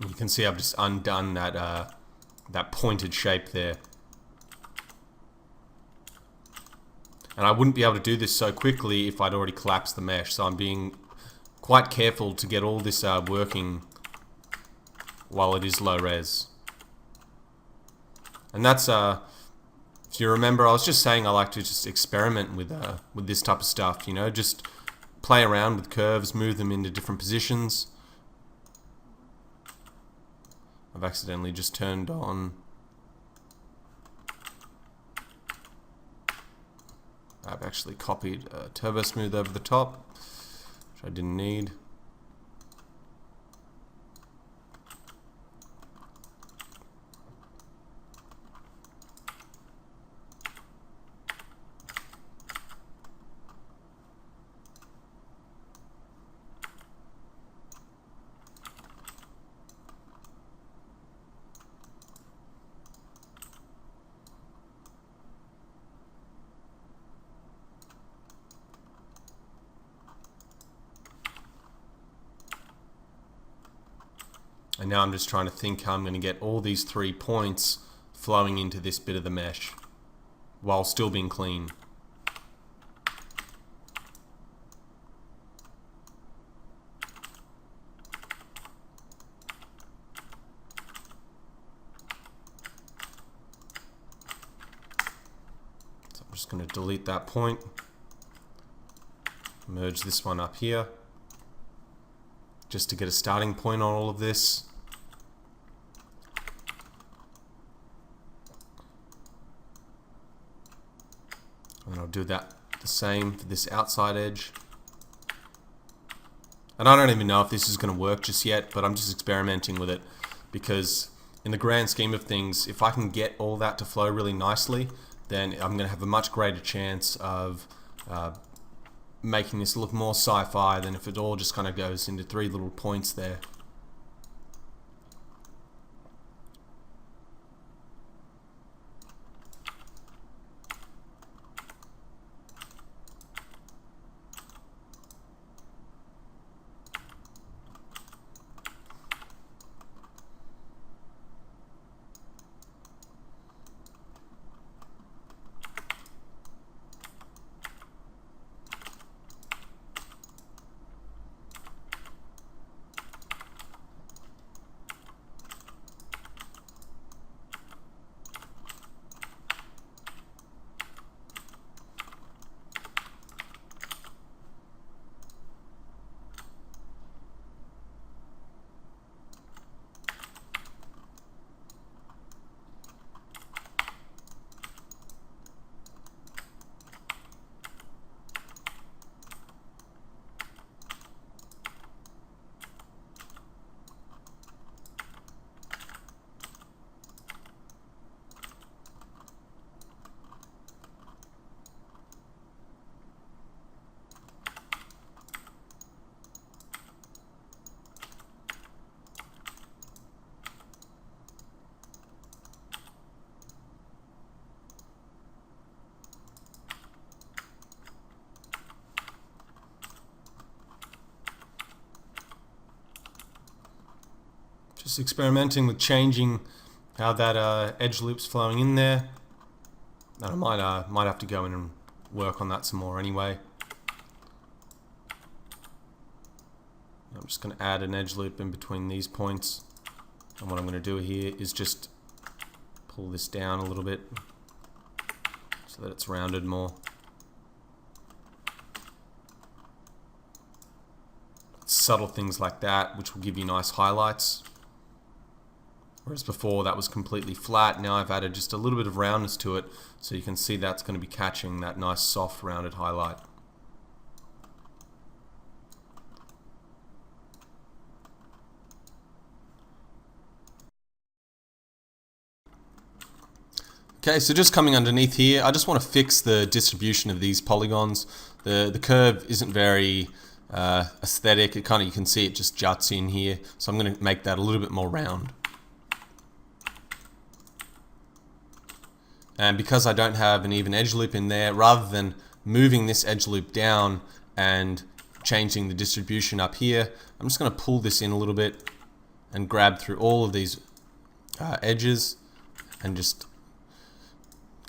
You can see I've just undone that that pointed shape there. And I wouldn't be able to do this so quickly if I'd already collapsed the mesh, so I'm being quite careful to get all this working while it is low res. And that's If you remember, I was just saying I like to just experiment with this type of stuff, you know, just play around with curves, move them into different positions. I've accidentally just turned on... I've actually copied Turbo Smooth over the top, which I didn't need. And now I'm just trying to think how I'm going to get all these 3 points flowing into this bit of the mesh while still being clean. So I'm just going to delete that point, merge this one up here, just to get a starting point on all of this. And I'll do that the same for this outside edge. And I don't even know if this is going to work just yet, but I'm just experimenting with it because in the grand scheme of things, if I can get all that to flow really nicely, then I'm going to have a much greater chance of making this look more sci-fi than if it all just kind of goes into 3 little points there. Just experimenting with changing how that edge loop's flowing in there. And I might have to go in and work on that some more anyway. I'm just going to add an edge loop in between these points. And what I'm going to do here is just pull this down a little bit so that it's rounded more. Subtle things like that, which will give you nice highlights. Whereas before that was completely flat, now I've added just a little bit of roundness to it, so you can see that's going to be catching that nice soft rounded highlight. Okay, so just coming underneath here, I just want to fix the distribution of these polygons. The curve isn't very aesthetic. It you can see it just juts in here, so I'm going to make that a little bit more round. And because I don't have an even edge loop in there, rather than moving this edge loop down and changing the distribution up here, I'm just going to pull this in a little bit and grab through all of these edges and just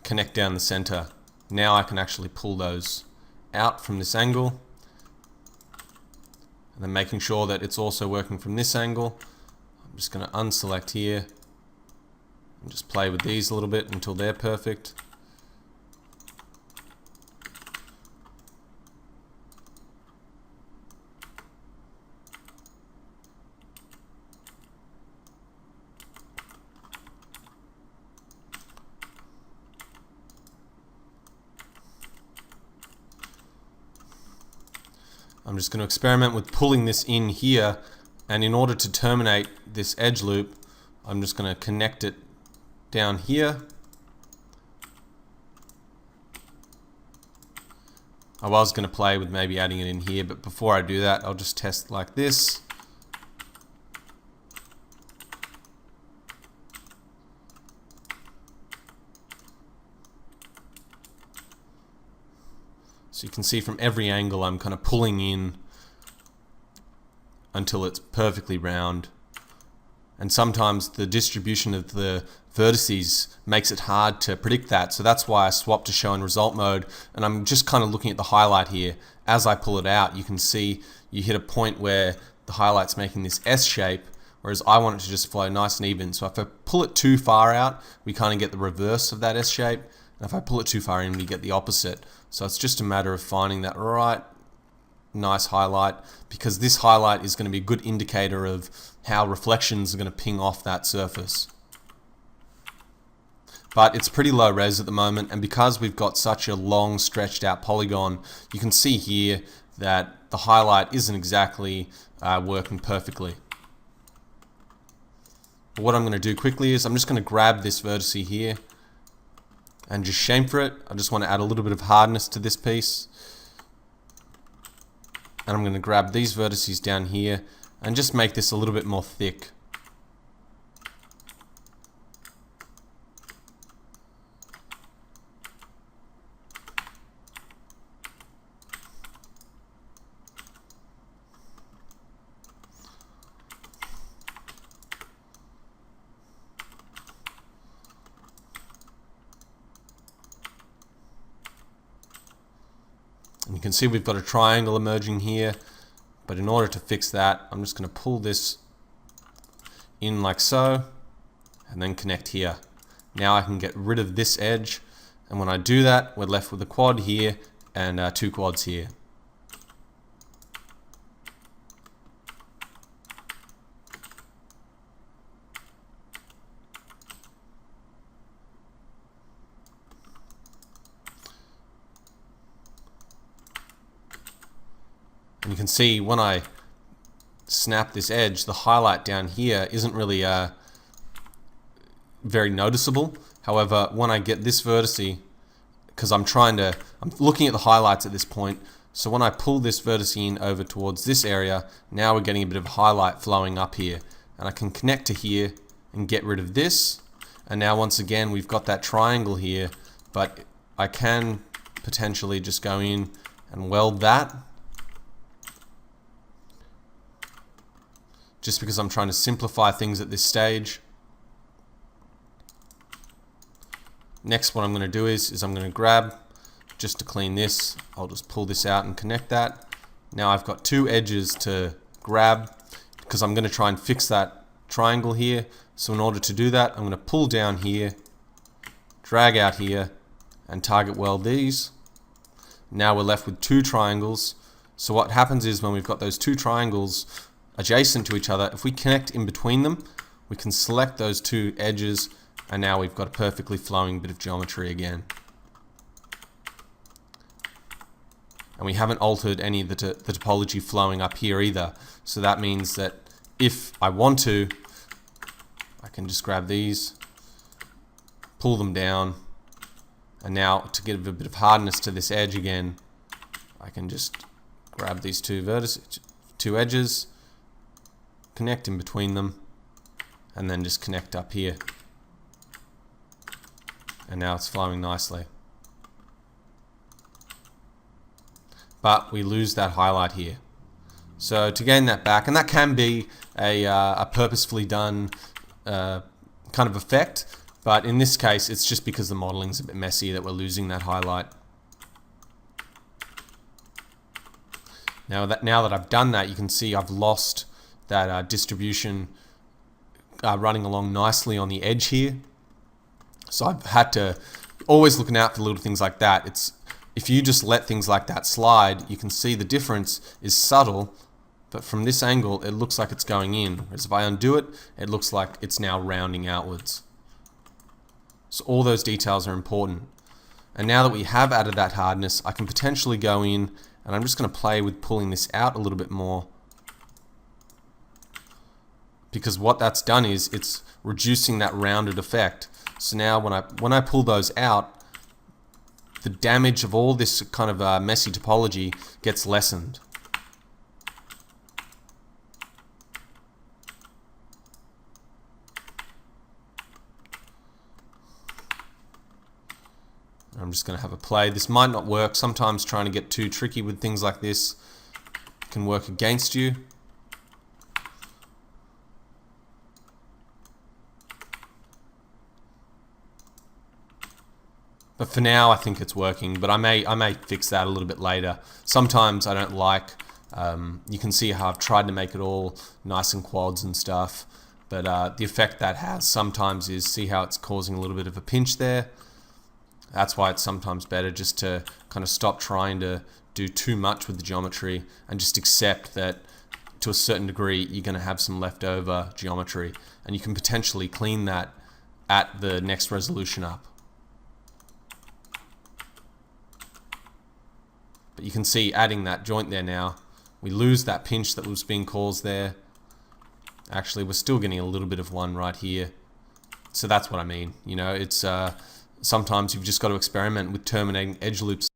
connect down the center. Now I can actually pull those out from this angle, and then making sure that it's also working from this angle. I'm just going to unselect here and just play with these a little bit until they're perfect. I'm just going to experiment with pulling this in here, and in order to terminate this edge loop, I'm just going to connect it down here. I was going to play with maybe adding it in here, but before I do that, I'll just test like this. So you can see from every angle I'm kind of pulling in until it's perfectly round. And sometimes the distribution of the vertices makes it hard to predict that. So that's why I swapped to show in result mode. And I'm just kind of looking at the highlight here. As I pull it out, you can see you hit a point where the highlight's making this S shape, whereas I want it to just flow nice and even. So if I pull it too far out, we kind of get the reverse of that S shape. And if I pull it too far in, we get the opposite. So it's just a matter of finding that right nice highlight, because this highlight is going to be a good indicator of how reflections are going to ping off that surface. But it's pretty low res at the moment, and because we've got such a long stretched out polygon, you can see here that the highlight isn't exactly working perfectly. But what I'm going to do quickly is I'm just going to grab this vertex here and just chamfer it. I just want to add a little bit of hardness to this piece. And I'm going to grab these vertices down here and just make this a little bit more thick. And you can see we've got a triangle emerging here, but in order to fix that, I'm just going to pull this in like so, and then connect here. Now I can get rid of this edge, and when I do that, we're left with a quad here and two quads here. And you can see when I snap this edge, the highlight down here isn't really very noticeable. However, when I get this vertex, because I'm looking at the highlights at this point, so when I pull this vertex in over towards this area, now we're getting a bit of highlight flowing up here. And I can connect to here and get rid of this. And now once again, we've got that triangle here, but I can potentially just go in and weld that, just because I'm trying to simplify things at this stage. Next, what I'm going to do is I'm going to grab, just to clean this, I'll just pull this out and connect that. Now I've got two edges to grab, because I'm going to try and fix that triangle here. So in order to do that, I'm going to pull down here, drag out here, and target weld these. Now we're left with two triangles. So what happens is when we've got those two triangles adjacent to each other, if we connect in between them, we can select those two edges, and now we've got a perfectly flowing bit of geometry again. And we haven't altered any of the topology flowing up here either. So that means that if I want to, I can just grab these, pull them down, and now to give a bit of hardness to this edge again, I can just grab these two edges, connect in between them, and then just connect up here. And now it's flowing nicely. But we lose that highlight here. So to gain that back, and that can be a purposefully done kind of effect, but in this case it's just because the modeling's a bit messy that we're losing that highlight. Now that I've done that, you can see I've lost that distribution running along nicely on the edge here. So I've had to always looking out for little things like that. If you just let things like that slide, you can see the difference is subtle, but from this angle it looks like it's going in. Whereas if I undo it, it looks like it's now rounding outwards. So all those details are important. And now that we have added that hardness, I can potentially go in And I'm just going to play with pulling this out a little bit more, because what that's done is it's reducing that rounded effect. So now when I pull those out, the damage of all this kind of messy topology gets lessened. I'm just going to have a play. This might not work. Sometimes trying to get too tricky with things like this can work against you. But for now, I think it's working. But I may fix that a little bit later. Sometimes I don't like. You can see how I've tried to make it all nice and quads and stuff. But the effect that has sometimes is, see how it's causing a little bit of a pinch there. That's why it's sometimes better just to kind of stop trying to do too much with the geometry and just accept that to a certain degree you're going to have some leftover geometry, and you can potentially clean that at the next resolution up. But you can see adding that joint there now, we lose that pinch that was being caused there. Actually, we're still getting a little bit of one right here. So that's what I mean. You know, it's sometimes you've just got to experiment with terminating edge loops.